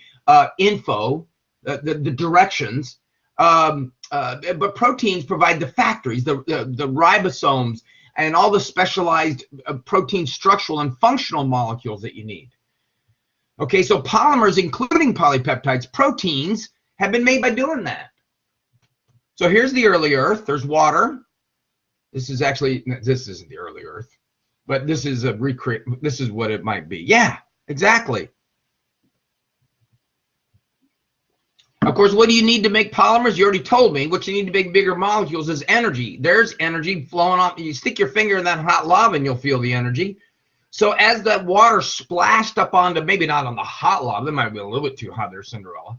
Speaker 1: info, the directions, but proteins provide the factories, the ribosomes, and all the specialized protein structural and functional molecules that you need. Okay, so polymers, including polypeptides, proteins, have been made by doing that. So here's the early Earth. There's water. This isn't the early Earth, but this is this is what it might be. Yeah, exactly. Of course, what do you need to make polymers? You already told me. What you need to make bigger molecules is energy. There's energy flowing off. You stick your finger in that hot lava and you'll feel the energy. So as that water splashed up onto, maybe not on the hot lava, that might be a little bit too hot there, Cinderella.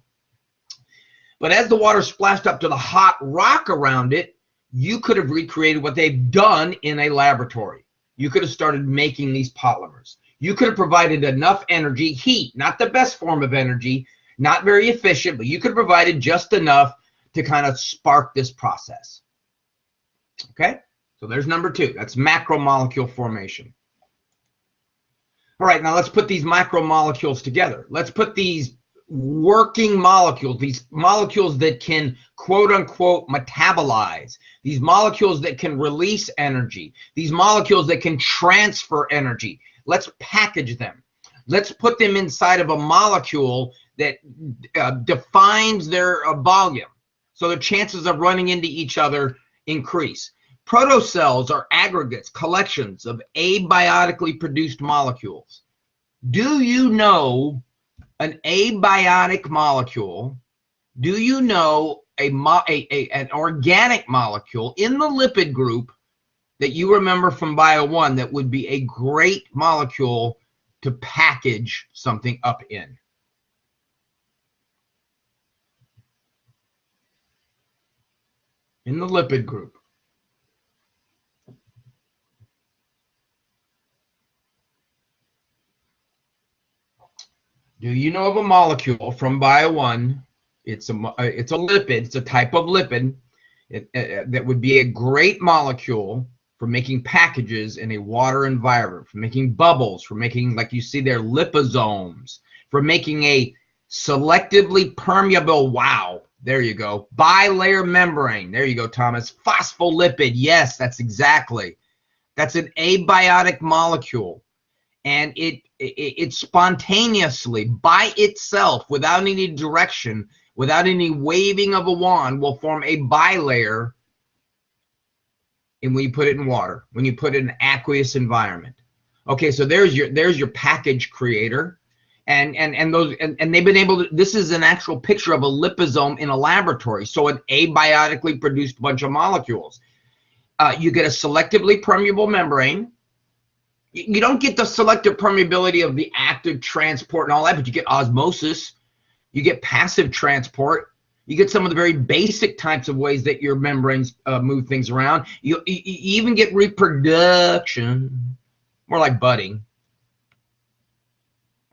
Speaker 1: But as the water splashed up to the hot rock around it, you could have recreated what they've done in a laboratory. you could have started making these polymers. You could have provided enough energy, heat, not the best form of energy, not very efficient, but you could have provided just enough to kind of spark this process. Okay, so there's number 2. That's macromolecule formation. All right, now let's put these macromolecules together. Let's put these working molecules, these molecules that can quote unquote metabolize, these molecules that can release energy, these molecules that can transfer energy. Let's package them. Let's put them inside of a molecule that defines their volume, so the chances of running into each other increase. Protocells are aggregates, collections of abiotically produced molecules. Do you know an abiotic molecule? Do you know an organic molecule in the lipid group that you remember from Bio 1 that would be a great molecule to package something up in? In the lipid group. Do you know of a molecule from Bio 1? It's a lipid. It's a type of lipid that would be a great molecule for making packages in a water environment, for making bubbles, for making, like you see there, liposomes, for making a selectively permeable, wow, there you go, bilayer membrane. There you go, Thomas. Phospholipid. Yes, that's exactly. That's an abiotic molecule. And it spontaneously, by itself, without any direction, without any waving of a wand, will form a bilayer. And when you put it in water, when you put it in an aqueous environment. Okay, so there's your package creator. And they've been able to, this is an actual picture of a liposome in a laboratory. So an abiotically produced bunch of molecules. You get a selectively permeable membrane. You don't get the selective permeability of the active transport and all that, but you get osmosis. You get passive transport. You get some of the very basic types of ways that your membranes move things around. You even get reproduction, more like budding.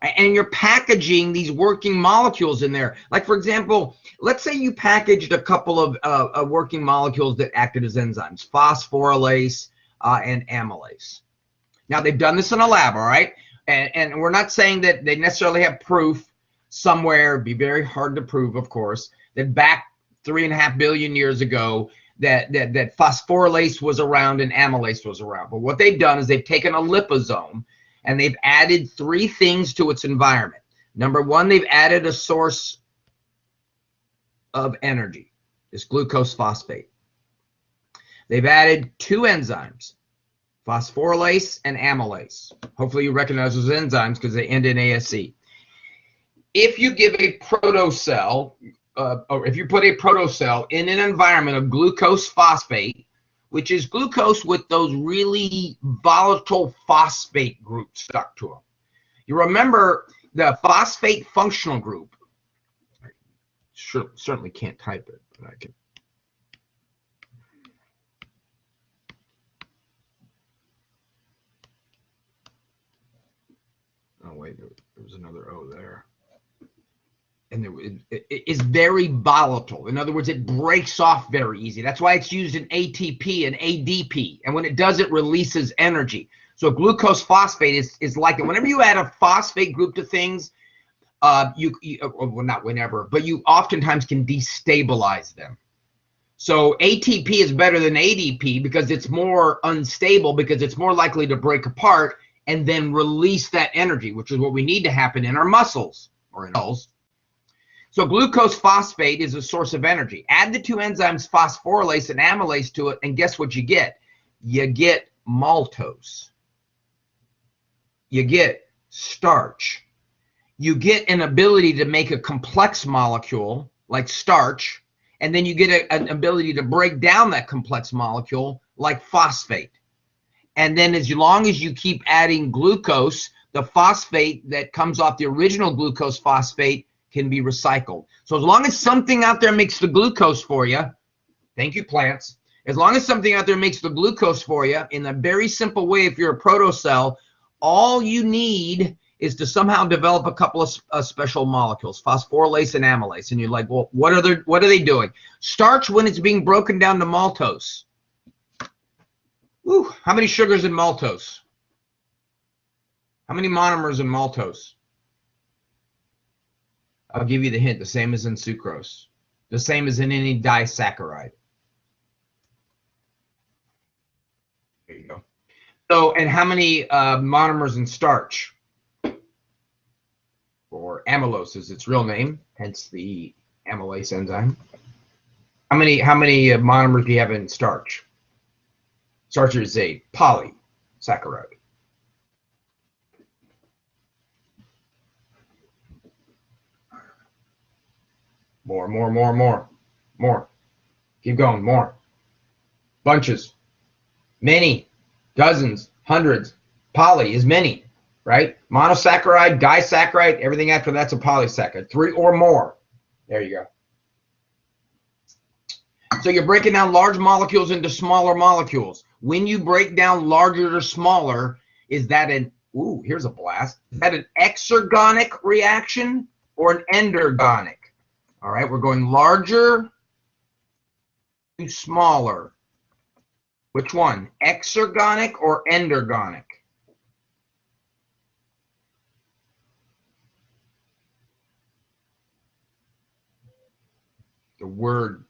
Speaker 1: And you're packaging these working molecules in there. Like, for example, let's say you packaged a couple of working molecules that acted as enzymes, phosphorylase and amylase. Now, they've done this in a lab, all right? And we're not saying that they necessarily have proof somewhere. It'd be very hard to prove, of course, that back 3.5 billion years ago that phosphorylase was around and amylase was around. But what they've done is they've taken a liposome and they've added 3 things to its environment. Number 1, they've added a source of energy, this glucose phosphate. They've added 2 enzymes, phosphorylase and amylase. Hopefully you recognize those enzymes because they end in ASE. If you give a protocell, or if you put a protocell in an environment of glucose phosphate, which is glucose with those really volatile phosphate groups stuck to them. You remember the phosphate functional group. I certainly can't type it, but I can. Oh, wait, there was another O there. And it is very volatile. In other words, it breaks off very easy. That's why it's used in ATP and ADP. And when it does, it releases energy. So glucose phosphate is like it. Whenever you add a phosphate group to things, well, not whenever, but you oftentimes can destabilize them. So ATP is better than ADP because it's more unstable, because it's more likely to break apart and then release that energy, which is what we need to happen in our muscles or in cells. So glucose phosphate is a source of energy. Add the 2 enzymes phosphorylase and amylase to it, and guess what you get? You get maltose. You get starch. You get an ability to make a complex molecule like starch, and then you get an ability to break down that complex molecule like phosphate. And then as long as you keep adding glucose, the phosphate that comes off the original glucose phosphate can be recycled. So as long as something out there makes the glucose for you, thank you, plants, As long as something out there makes the glucose for you in a very simple way, if you're a protocell, all you need is to somehow develop a couple of special molecules, phosphorylase and amylase. And you're like, well, what are they doing? Starch, when it's being broken down to maltose. Ooh, how many sugars in maltose? How many monomers in maltose? I'll give you the hint, the same as in sucrose. The same as in any disaccharide. There you go. So, and how many monomers in starch? Or amylose is its real name, hence the amylase enzyme. How many monomers do you have in starch? Starch is a polysaccharide. More. Keep going, more. Bunches. Many. Dozens. Hundreds. Poly is many, right? Monosaccharide, disaccharide, everything after that's a polysaccharide. 3 or more. There you go. So you're breaking down large molecules into smaller molecules. When you break down larger to smaller, is that an, ooh, here's a blast. Is that an exergonic reaction or an endergonic? All right, we're going larger to smaller. Which one? Exergonic or endergonic? The word,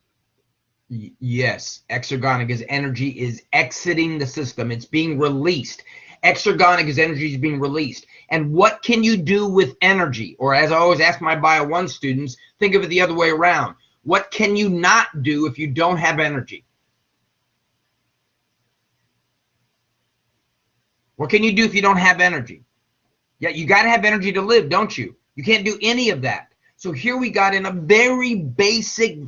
Speaker 1: yes, exergonic is energy is exiting the system. It's being released. Exergonic is energy is being released. And what can you do with energy? Or as I always ask my Bio 1 students, think of it the other way around. What can you not do if you don't have energy? What can you do if you don't have energy? Yeah, you got to have energy to live, don't you? You can't do any of that. So here we got in a very basic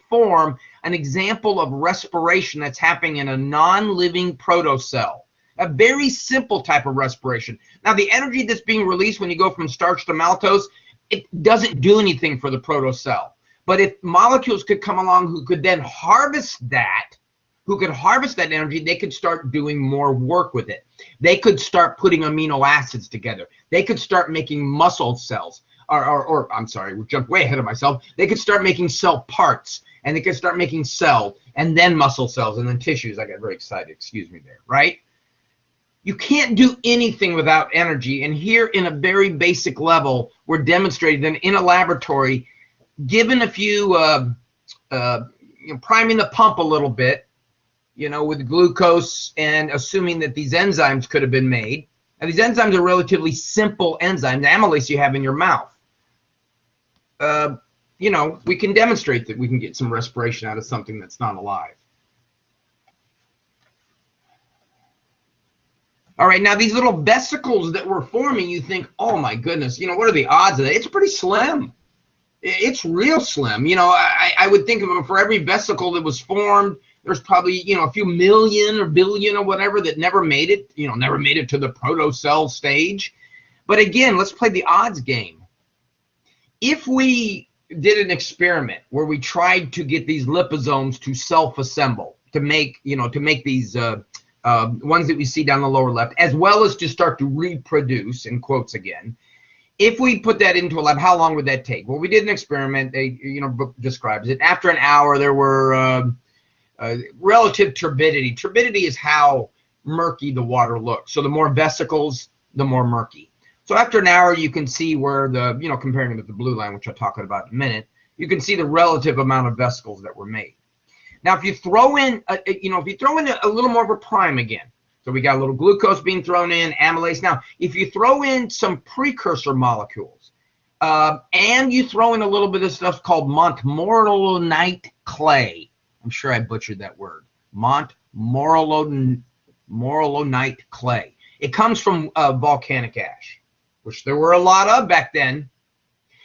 Speaker 1: form, an example of respiration that's happening in a non-living protocell. A very simple type of respiration. Now, the energy that's being released when you go from starch to maltose, it doesn't do anything for the protocell. But if molecules could come along who could then harvest that, energy, they could start doing more work with it. They could start putting amino acids together. They could start making muscle cells. Or I'm sorry, we jumped way ahead of myself. They could start making cell parts, and they could start making cell, and then muscle cells, and then tissues. I got very excited, excuse me there, right? You can't do anything without energy, and here in a very basic level, we're demonstrating that in a laboratory, given a few, priming the pump a little bit, with glucose, and assuming that these enzymes could have been made. Now, these enzymes are relatively simple enzymes, the amylase you have in your mouth. We can demonstrate that we can get some respiration out of something that's not alive. All right, now these little vesicles that we're forming, you think, oh my goodness, what are the odds of that? It's pretty slim. It's real slim. I would think of for every vesicle that was formed, there's probably, a few million or billion or whatever that never made it, never made it to the protocell stage. But again, let's play the odds game. If we did an experiment where we tried to get these liposomes to self-assemble, to make these ones that we see down the lower left, as well as to start to reproduce, in quotes again, if we put that into a lab, how long would that take? Well, we did an experiment. Book describes it. After an hour, there were relative turbidity. Turbidity is how murky the water looks. So the more vesicles, the more murky. So after an hour, you can see where the, comparing it with the blue line, which I'll talk about in a minute, you can see the relative amount of vesicles that were made. Now, if you throw in, a little more of a prime again, so we got a little glucose being thrown in, amylase. Now, if you throw in some precursor molecules, and you throw in a little bit of stuff called montmorillonite clay, I'm sure I butchered that word, montmorillonite clay. It comes from volcanic ash, which there were a lot of back then.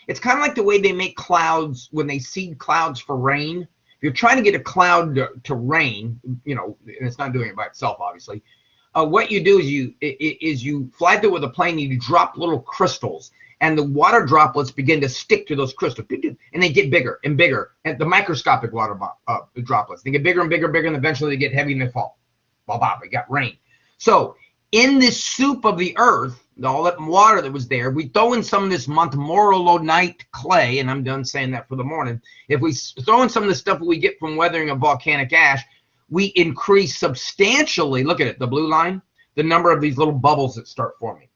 Speaker 1: It's kind of like the way they make clouds when they seed clouds for rain. If you're trying to get a cloud to rain, and it's not doing it by itself, obviously, what you do is you fly through with a plane, and you drop little crystals, and the water droplets begin to stick to those crystals, and they get bigger and bigger. And the microscopic water droplets, they get bigger and bigger and bigger, and eventually they get heavy and they fall. Blah, blah, we got rain. So in this soup of the earth, all that water that was there, we throw in some of this montmorillonite clay, and I'm done saying that for the morning. If we throw in some of the stuff that we get from weathering of volcanic ash, we increase substantially, look at it, the blue line, the number of these little bubbles that start forming.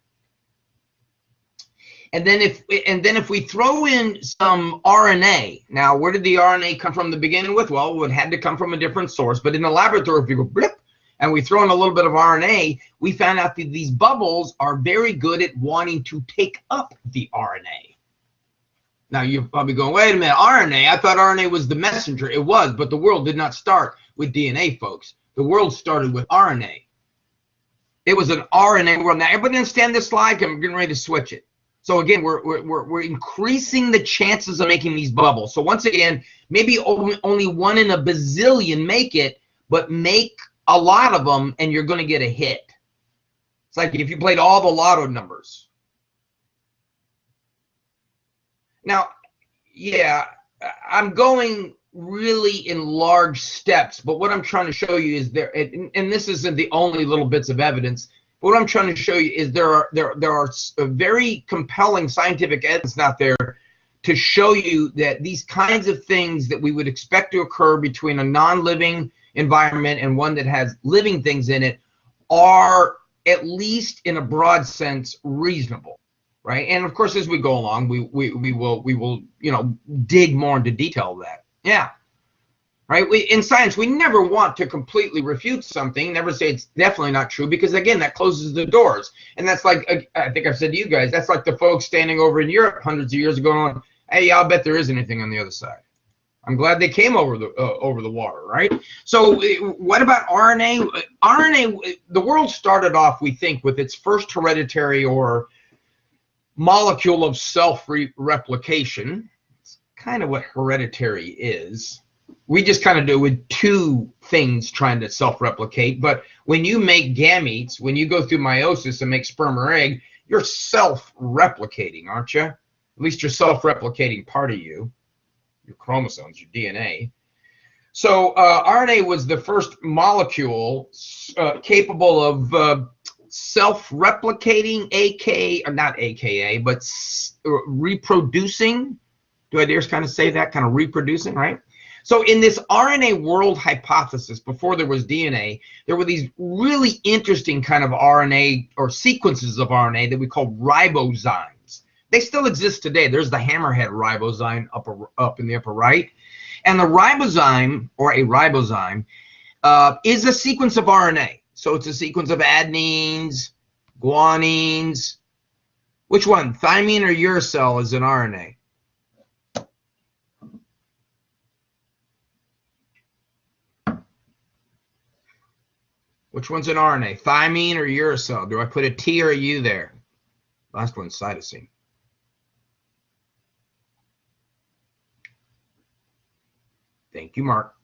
Speaker 1: And then if we throw in some RNA, now where did the RNA come from to begin with? Well, it had to come from a different source, but in the laboratory, if you go blip, and we throw in a little bit of RNA, we found out that these bubbles are very good at wanting to take up the RNA. Now, you're probably going, wait a minute, RNA? I thought RNA was the messenger. It was, but the world did not start with DNA, folks. The world started with RNA. It was an RNA world. Now, everybody understand this slide? I'm getting ready to switch it. So, again, we're increasing the chances of making these bubbles. So, once again, maybe only 1 in a bazillion make it, but make a lot of them, and you're going to get a hit. It's like if you played all the lotto numbers. Now, yeah, I'm going really in large steps, but what I'm trying to show you is there, and this isn't the only little bits of evidence, but what I'm trying to show you is there are very compelling scientific evidence out there to show you that these kinds of things that we would expect to occur between a non-living environment and one that has living things in it are, at least in a broad sense, reasonable, right? And of course, as we go along, we will dig more into detail of that. Yeah, right. In science, we never want to completely refute something, never say it's definitely not true, because again, that closes the doors. And that's like, I think I've said to you guys, that's like the folks standing over in Europe hundreds of years ago going, hey, I'll bet there is anything on the other side. I'm glad they came over the water, right? So what about RNA? RNA, the world started off, we think, with its first hereditary or molecule of self-replication. It's kind of what hereditary is. We just kind of do with 2 things trying to self-replicate. But when you make gametes, when you go through meiosis and make sperm or egg, you're self-replicating, aren't you? At least you're self-replicating part of you. Your chromosomes, your DNA. So RNA was the first molecule capable of self-replicating, but reproducing. Do I dare kind of say that? Kind of reproducing, right? So in this RNA world hypothesis, before there was DNA, there were these really interesting kind of RNA or sequences of RNA that we call ribozymes. They still exist today. There's the hammerhead ribozyme up in the upper right. And the ribozyme, or a ribozyme, is a sequence of RNA. So it's a sequence of adenines, guanines. Which one? Thymine or uracil is an RNA? Which one's an RNA? Thymine or uracil? Do I put a T or a U there? Last one's cytosine. Thank you, Mark.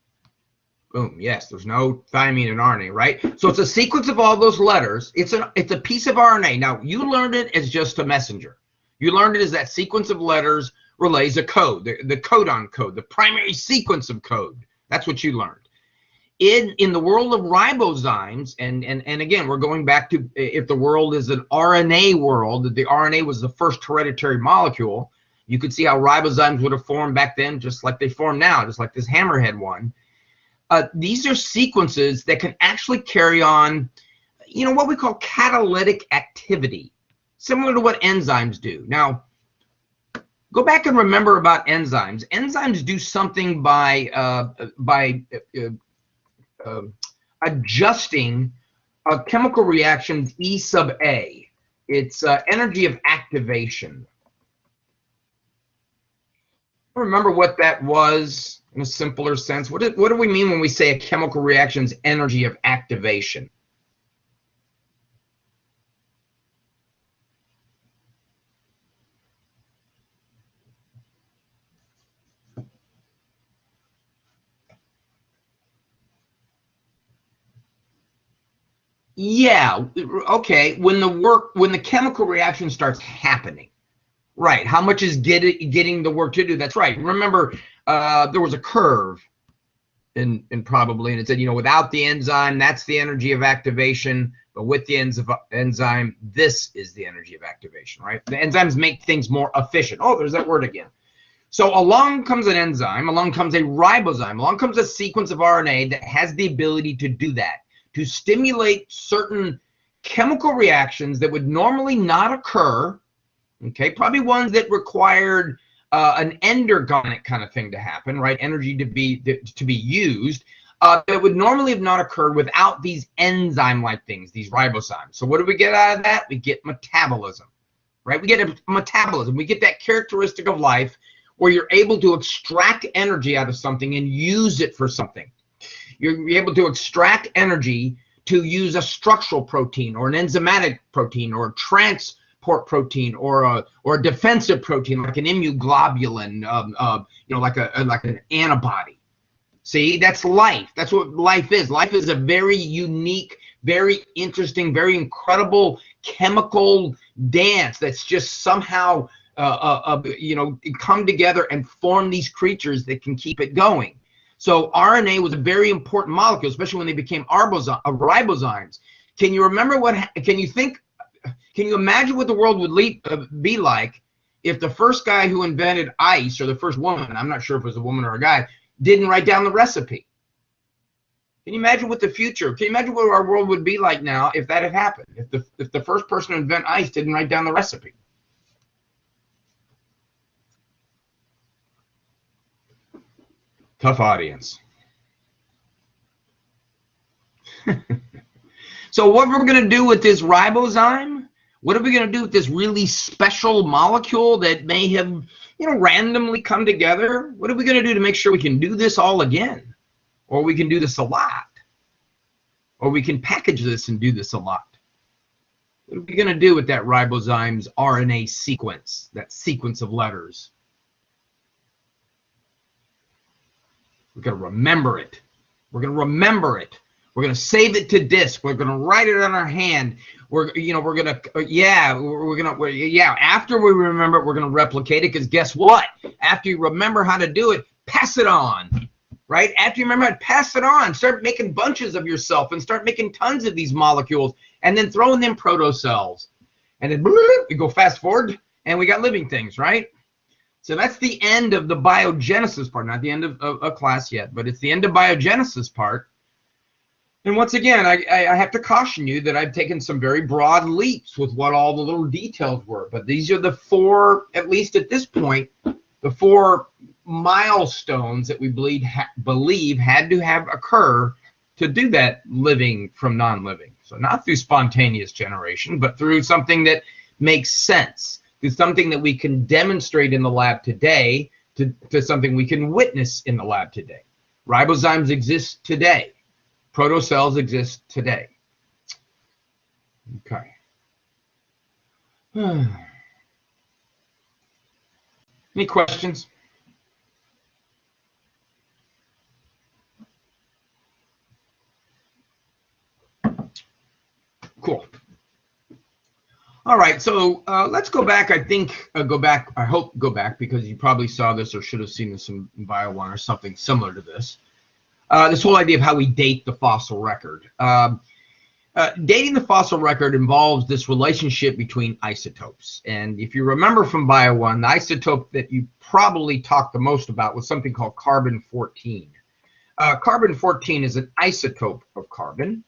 Speaker 1: Boom. Yes, there's no thymine in RNA, right? So it's a sequence of all those letters. It's a piece of RNA. Now, you learned it as just a messenger. You learned it as that sequence of letters relays a code, the codon code, the primary sequence of code. That's what you learned. In the world of ribozymes, and again, we're going back to if the world is an RNA world, that the RNA was the first hereditary molecule. You could see how ribozymes would have formed back then, just like they form now, just like this hammerhead one. These are sequences that can actually carry on, what we call catalytic activity, similar to what enzymes do. Now, go back and remember about enzymes. Enzymes do something by adjusting a chemical reaction E sub A. It's energy of activation. Remember what that was in a simpler sense? What do we mean when we say a chemical reaction's energy of activation? Yeah, okay. When the chemical reaction starts happening, Right. How much is getting the work to do? That's right. Remember, there was a curve in probably, and it said, without the enzyme, that's the energy of activation. But with the enzyme, this is the energy of activation, right? The enzymes make things more efficient. Oh, there's that word again. So along comes an enzyme, along comes a ribozyme, along comes a sequence of RNA that has the ability to do that, to stimulate certain chemical reactions that would normally not occur, okay? Probably ones that required an endergonic kind of thing to happen, right? Energy to be used. That would normally have not occurred without these enzyme-like things, these ribozymes. So what do we get out of that? We get metabolism, right? We get a metabolism. We get that characteristic of life where you're able to extract energy out of something and use it for something. You're able to extract energy to use a structural protein or an enzymatic protein or a transport protein or a defensive protein like an immunoglobulin, like an antibody. See, that's life. That's what life is. Life is a very unique, very interesting, very incredible chemical dance that's just somehow, come together and form these creatures that can keep it going. So RNA was a very important molecule, especially when they became ribozymes. Can you remember can you imagine what the world would be like if the first guy who invented ice, or the first woman, I'm not sure if it was a woman or a guy, didn't write down the recipe? Can you imagine what the future, can you imagine what our world would be like now if that had happened? If the first person to invent ice didn't write down the recipe? Tough audience. So what we're going to do with this ribozyme, what are we going to do with this really special molecule that may have, randomly come together? What are we going to do to make sure we can do this all again? Or we can do this a lot? Or we can package this and do this a lot? What are we going to do with that ribozyme's RNA sequence, that sequence of letters? We're going to remember it. We're going to remember it. We're going to save it to disk. We're going to write it on our hand. After we remember it, we're going to replicate it, because guess what? After you remember how to do it, pass it on, right? After you remember how to pass it on, start making bunches of yourself and start making tons of these molecules and then throwing them protocells. And then we go fast forward and we got living things, right? So that's the end of the biogenesis part, not the end of a class yet, but it's the end of biogenesis part. And once again, I have to caution you that I've taken some very broad leaps with what all the little details were. But these are the four, at least at this point, the four milestones that we believe had to have occur to do that living from non-living. So not through spontaneous generation, but through something that makes sense, through something that we can demonstrate in the lab today, to something we can witness in the lab today. Ribozymes exist today. Protocells exist today. Okay. Any questions? Cool. All right, so let's go back. I hope go back, because you probably saw this or should have seen this in Bio 1 or something similar to this. This whole idea of how we date the fossil record. Dating the fossil record involves this relationship between isotopes. And if you remember from Bio 1, the isotope that you probably talked the most about was something called carbon-14. Carbon-14 is an isotope of carbon.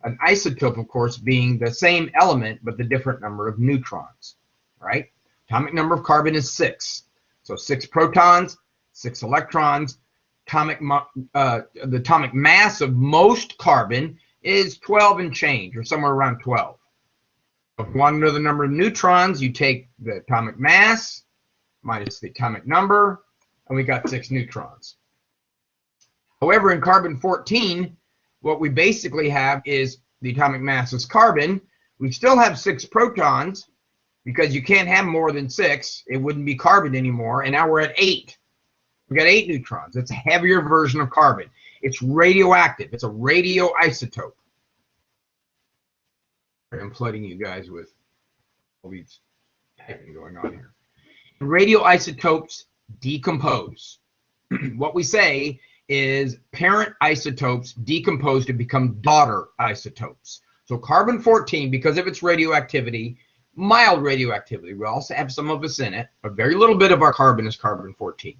Speaker 1: An isotope, of course, being the same element, but the different number of neutrons, right? Atomic number of carbon is 6. So 6 protons, 6 electrons. The atomic mass of most carbon is 12 and change, or somewhere around 12. If you want to know the number of neutrons, you take the atomic mass minus the atomic number, and we got 6 neutrons. However, in carbon-14, what we basically have is the atomic mass is carbon. We still have 6 protons, because you can't have more than 6. It wouldn't be carbon anymore, and now we're at 8. We got 8 neutrons. It's a heavier version of carbon. It's radioactive. It's a radioisotope. I'm flooding you guys with all these typing going on here. radioisotopes decompose. What we say is parent isotopes decompose to become daughter isotopes. So carbon-14, because of its radioactivity, mild radioactivity, we also have some of us in it, a very little bit of our carbon is carbon-14.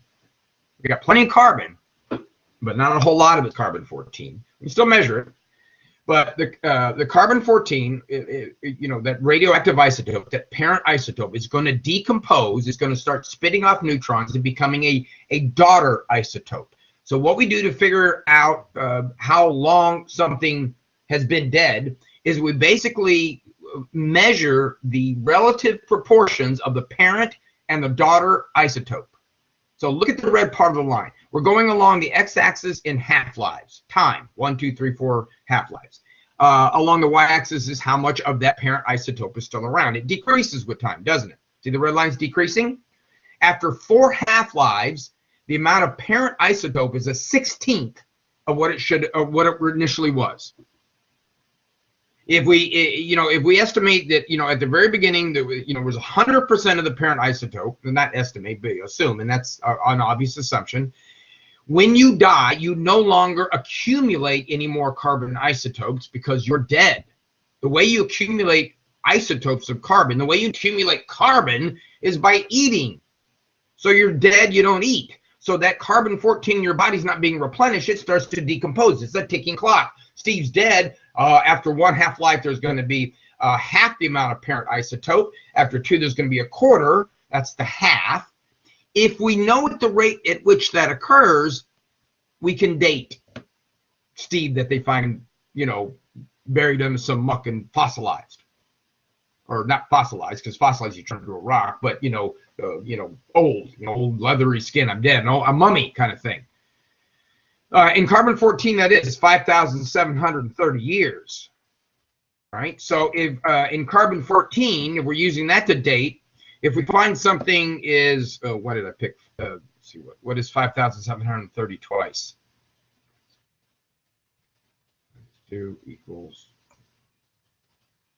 Speaker 1: We got plenty of carbon, but not a whole lot of it's carbon-14. We still measure it, but the carbon-14, that radioactive isotope, that parent isotope, is going to decompose. It's going to start spitting off neutrons and becoming a daughter isotope. So what we do to figure out how long something has been dead is we basically measure the relative proportions of the parent and the daughter isotope. So look at the red part of the line. We're going along the x-axis in half-lives, time, 1, 2, 3, 4 half-lives. Along the y-axis is how much of that parent isotope is still around. It decreases with time, doesn't it? See the red line's decreasing? After 4 half-lives, the amount of parent isotope is a 1/16 of what it initially was. If we estimate that, at the very beginning, there was 100% of the parent isotope, and not estimate, but assume, and that's an obvious assumption. When you die, you no longer accumulate any more carbon isotopes because you're dead. The way you accumulate isotopes of carbon, the way you accumulate carbon is by eating. So you're dead, you don't eat. So that carbon-14 in your body's not being replenished, it starts to decompose. It's a ticking clock. Steve's dead. After 1 half-life, there's going to be half the amount of parent isotope. After 2, there's going to be 1/4. That's the half. If we know at the rate at which that occurs, we can date Steve that they find, buried under some muck and fossilized. Or not fossilized, because fossilized you turn into a rock, but old leathery skin. I'm dead. No, a mummy kind of thing. In carbon-14, that is 5,730 years. All right. So if in carbon-14, if we're using that to date, if we find something is what did I pick? Let's see what is 5,730 twice? 2 equals.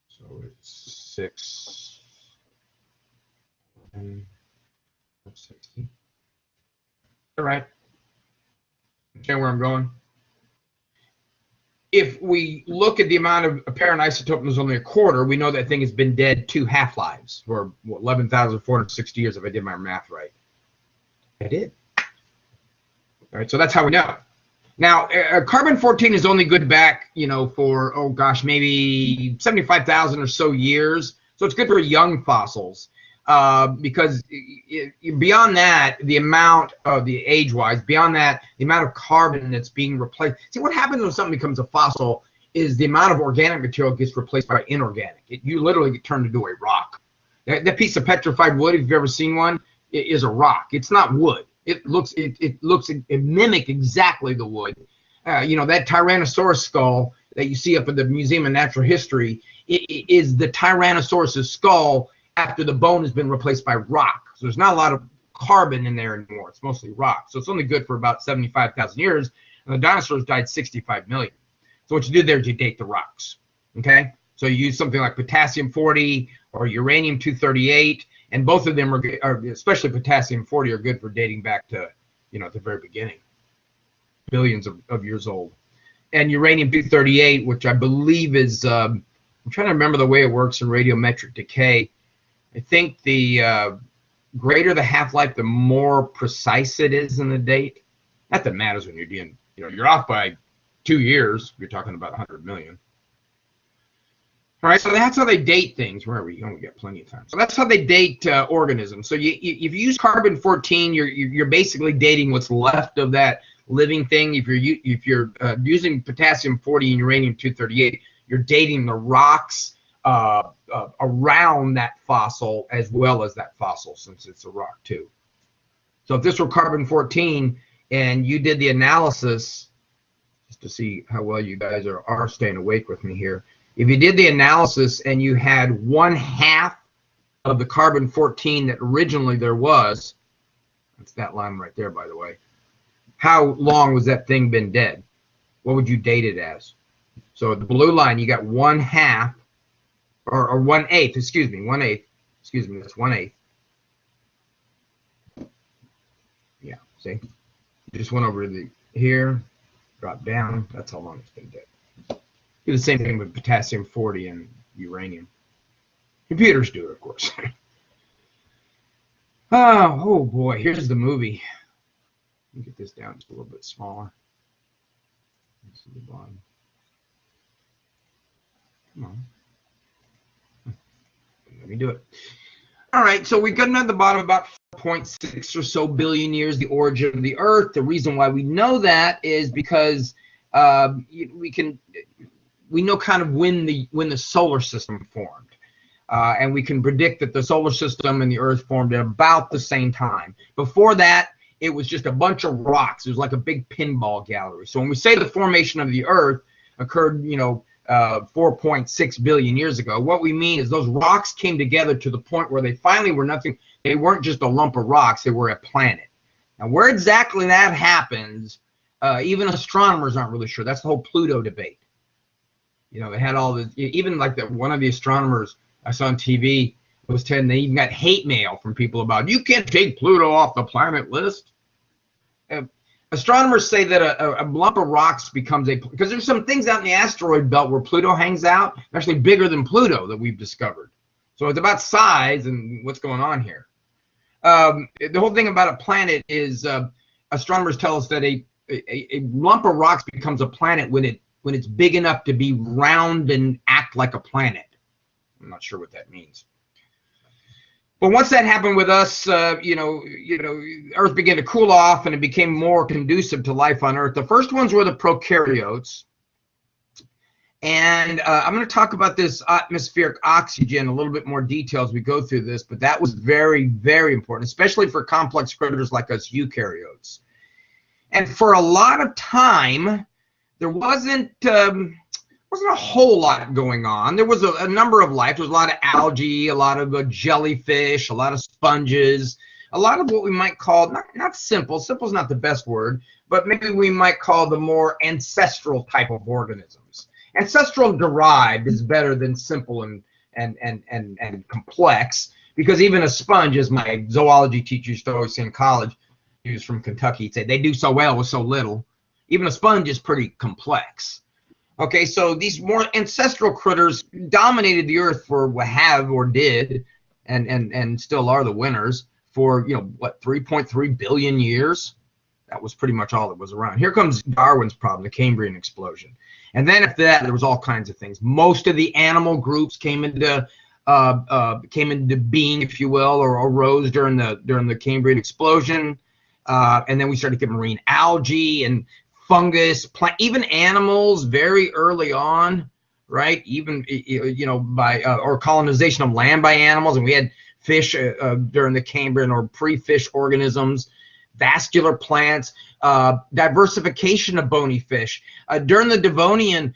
Speaker 1: So it's 6 and 60. All right. Understand where I'm going? If we look at the amount of apparent isotope and there's only 1/4, we know that thing has been dead 2 half-lives for 11,460 years if I did my math right. I did. All right, so that's how we know. Now, carbon-14 is only good back, for, oh gosh, maybe 75,000 or so years. So it's good for young fossils because beyond that, the amount of the age-wise, beyond that, the amount of carbon that's being replaced. See, what happens when something becomes a fossil is the amount of organic material gets replaced by inorganic. You literally get turned into a rock. That piece of petrified wood, if you've ever seen one, is a rock. It's not wood. It mimics exactly the wood. That Tyrannosaurus skull that you see up at the Museum of Natural History is the Tyrannosaurus' skull after the bone has been replaced by rock. So there's not a lot of carbon in there anymore. It's mostly rock. So it's only good for about 75,000 years. And the dinosaurs died 65 million. So what you do there is you date the rocks. Okay? So you use something like potassium-40 or uranium-238. And both of them are, especially potassium-40, are good for dating back to, the very beginning, billions of years old. And uranium-238, which I believe is, I'm trying to remember the way it works in radiometric decay. I think the greater the half-life, the more precise it is in the date. Not that matters when you're doing, you're off by 2 years. You're talking about 100 million. All right, so that's how they date things. Remember, you only get plenty of time. So that's how they date organisms. So if you use carbon-14, you're basically dating what's left of that living thing. If you're using potassium-40 and uranium-238, you're dating the rocks around that fossil as well as that fossil, since it's a rock too. So if this were carbon-14 and you did the analysis, just to see how well you guys are staying awake with me here. If you did the analysis and you had 1/2 of the carbon-14 that originally there was, that's that line right there, by the way, how long was that thing been dead? What would you date it as? So the blue line, you got 1/2, or 1/8, excuse me, 1/8, excuse me, that's 1/8. Yeah, see? It just went over to the here, dropped down. That's how long it's been dead. Do the same thing with potassium-40 and uranium. Computers do it, of course. Oh boy, here's the movie. Let me get this down just a little bit smaller. This is the bottom. Come on. Let me do it. All right, so we've gotten at the bottom about 4.6 or so billion years, the origin of the Earth. The reason why we know that is because we know kind of when the solar system formed. And we can predict that the solar system and the Earth formed at about the same time. Before that, it was just a bunch of rocks. It was like a big pinball gallery. So when we say the formation of the Earth occurred, 4.6 billion years ago, what we mean is those rocks came together to the point where they finally were nothing. They weren't just a lump of rocks. They were a planet. Now, where exactly that happens, even astronomers aren't really sure. That's the whole Pluto debate. They had all this, even like one of the astronomers I saw on TV was telling they even got hate mail from people about, you can't take Pluto off the planet list. Astronomers say that a lump of rocks becomes because there's some things out in the asteroid belt where Pluto hangs out, actually bigger than Pluto that we've discovered. So it's about size and what's going on here. The whole thing about a planet is astronomers tell us that a lump of rocks becomes a planet when it's big enough to be round and act like a planet. I'm not sure what that means. But once that happened with us, Earth began to cool off and it became more conducive to life on Earth. The first ones were the prokaryotes. And I'm going to talk about this atmospheric oxygen a little bit more detail as we go through this, but that was very, very important, especially for complex critters like us eukaryotes. And for a lot of time, there wasn't a whole lot going on. There was a number of life. There was a lot of algae, a lot of jellyfish, a lot of sponges, a lot of what we might call, not simple. Simple is not the best word, but maybe we might call the more ancestral type of organisms. Ancestral derived is better than simple and complex, because even a sponge, as my zoology teacher used to always say in college, he was from Kentucky, he'd say, they do so well with so little. Even a sponge is pretty complex. Okay, so these more ancestral critters dominated the Earth for what have or did, and still are the winners for 3.3 billion years. That was pretty much all that was around. Here comes Darwin's problem, the Cambrian explosion, and then after that there was all kinds of things. Most of the animal groups came into being, if you will, or arose during the Cambrian explosion, and then we started getting marine algae and fungus, even animals very early on, right? Even by or colonization of land by animals, and we had fish during the Cambrian or pre-fish organisms, vascular plants, diversification of bony fish. During the Devonian,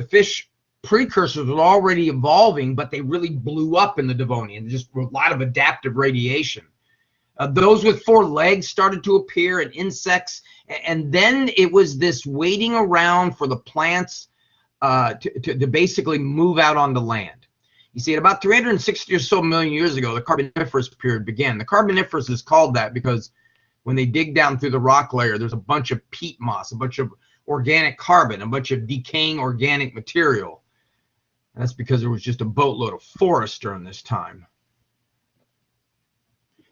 Speaker 1: fish precursors were already evolving, but they really blew up in the Devonian. Just a lot of adaptive radiation. Those with four legs started to appear, and insects. And then it was this waiting around for the plants to basically move out onto land. You see, at about 360 or so million years ago, the Carboniferous period began. The Carboniferous is called that because when they dig down through the rock layer, there's a bunch of peat moss, a bunch of organic carbon, a bunch of decaying organic material. And that's because there was just a boatload of forest during this time.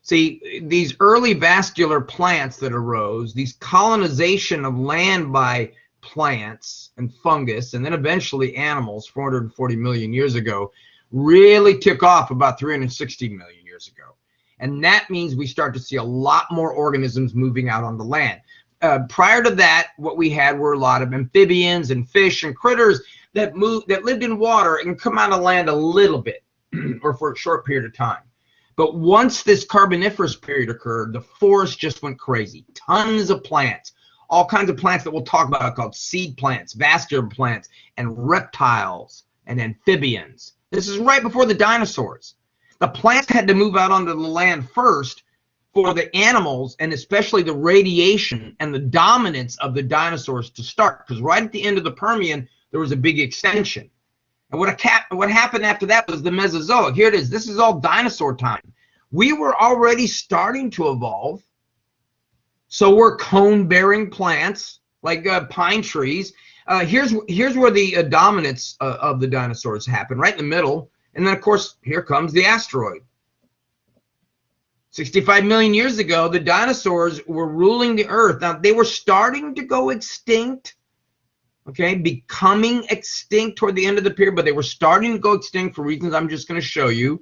Speaker 1: See, these early vascular plants that arose, these colonization of land by plants and fungus, and then eventually animals 440 million years ago, really took off about 360 million years ago. And that means we start to see a lot more organisms moving out on the land. Prior to that, what we had were a lot of amphibians and fish and critters that lived in water and come out of land a little bit or for a short period of time. But once this Carboniferous period occurred, the forest just went crazy. Tons of plants, all kinds of plants that we'll talk about called seed plants, vascular plants, and reptiles and amphibians. This is right before the dinosaurs. The plants had to move out onto the land first for the animals, and especially the radiation and the dominance of the dinosaurs to start. Because right at the end of the Permian, there was a big extension. And what happened after that was the Mesozoic. Here it is. This is all dinosaur time. We were already starting to evolve, So were cone-bearing plants like pine trees. Here's where the dominance of the dinosaurs happened, right in the middle. And then, of course, here comes the asteroid. 65 million years ago, the dinosaurs were ruling the earth. Now, they were starting to go extinct, okay, becoming extinct toward the end of the period, but they were starting to go extinct for reasons I'm just going to show you.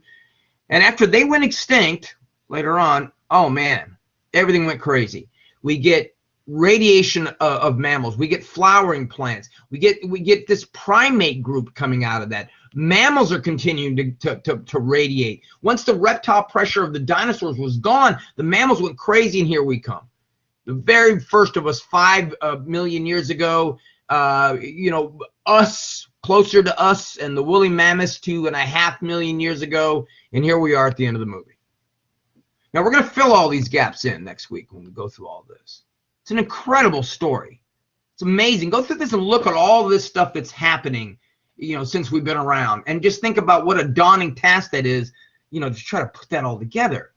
Speaker 1: And after they went extinct, later on, oh man, everything went crazy. We get radiation of mammals. We get flowering plants. We get this primate group coming out of that. Mammals are continuing to radiate. Once the reptile pressure of the dinosaurs was gone, the mammals went crazy, and here we come. The very first of us 5 million years ago, you know, us, closer to us, and the woolly mammoths 2.5 million years ago, and here we are at the end of the movie. Now, we're going to fill all these gaps in next week when we go through all this. It's an incredible story. It's amazing. Go through this and look at all this stuff that's happening, you know, since we've been around, and just think about what a daunting task that is, you know, to try to put that all together.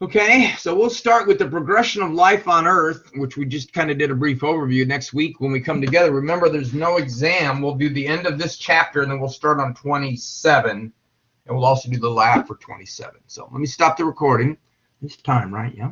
Speaker 1: Okay, so we'll start with the progression of life on Earth, which we just kind of did a brief overview. Next week when we come together, remember there's no exam. We'll do the end of this chapter, and then we'll start on 27, and we'll also do the lab for 27. So let me stop the recording. It's time, right? Yeah.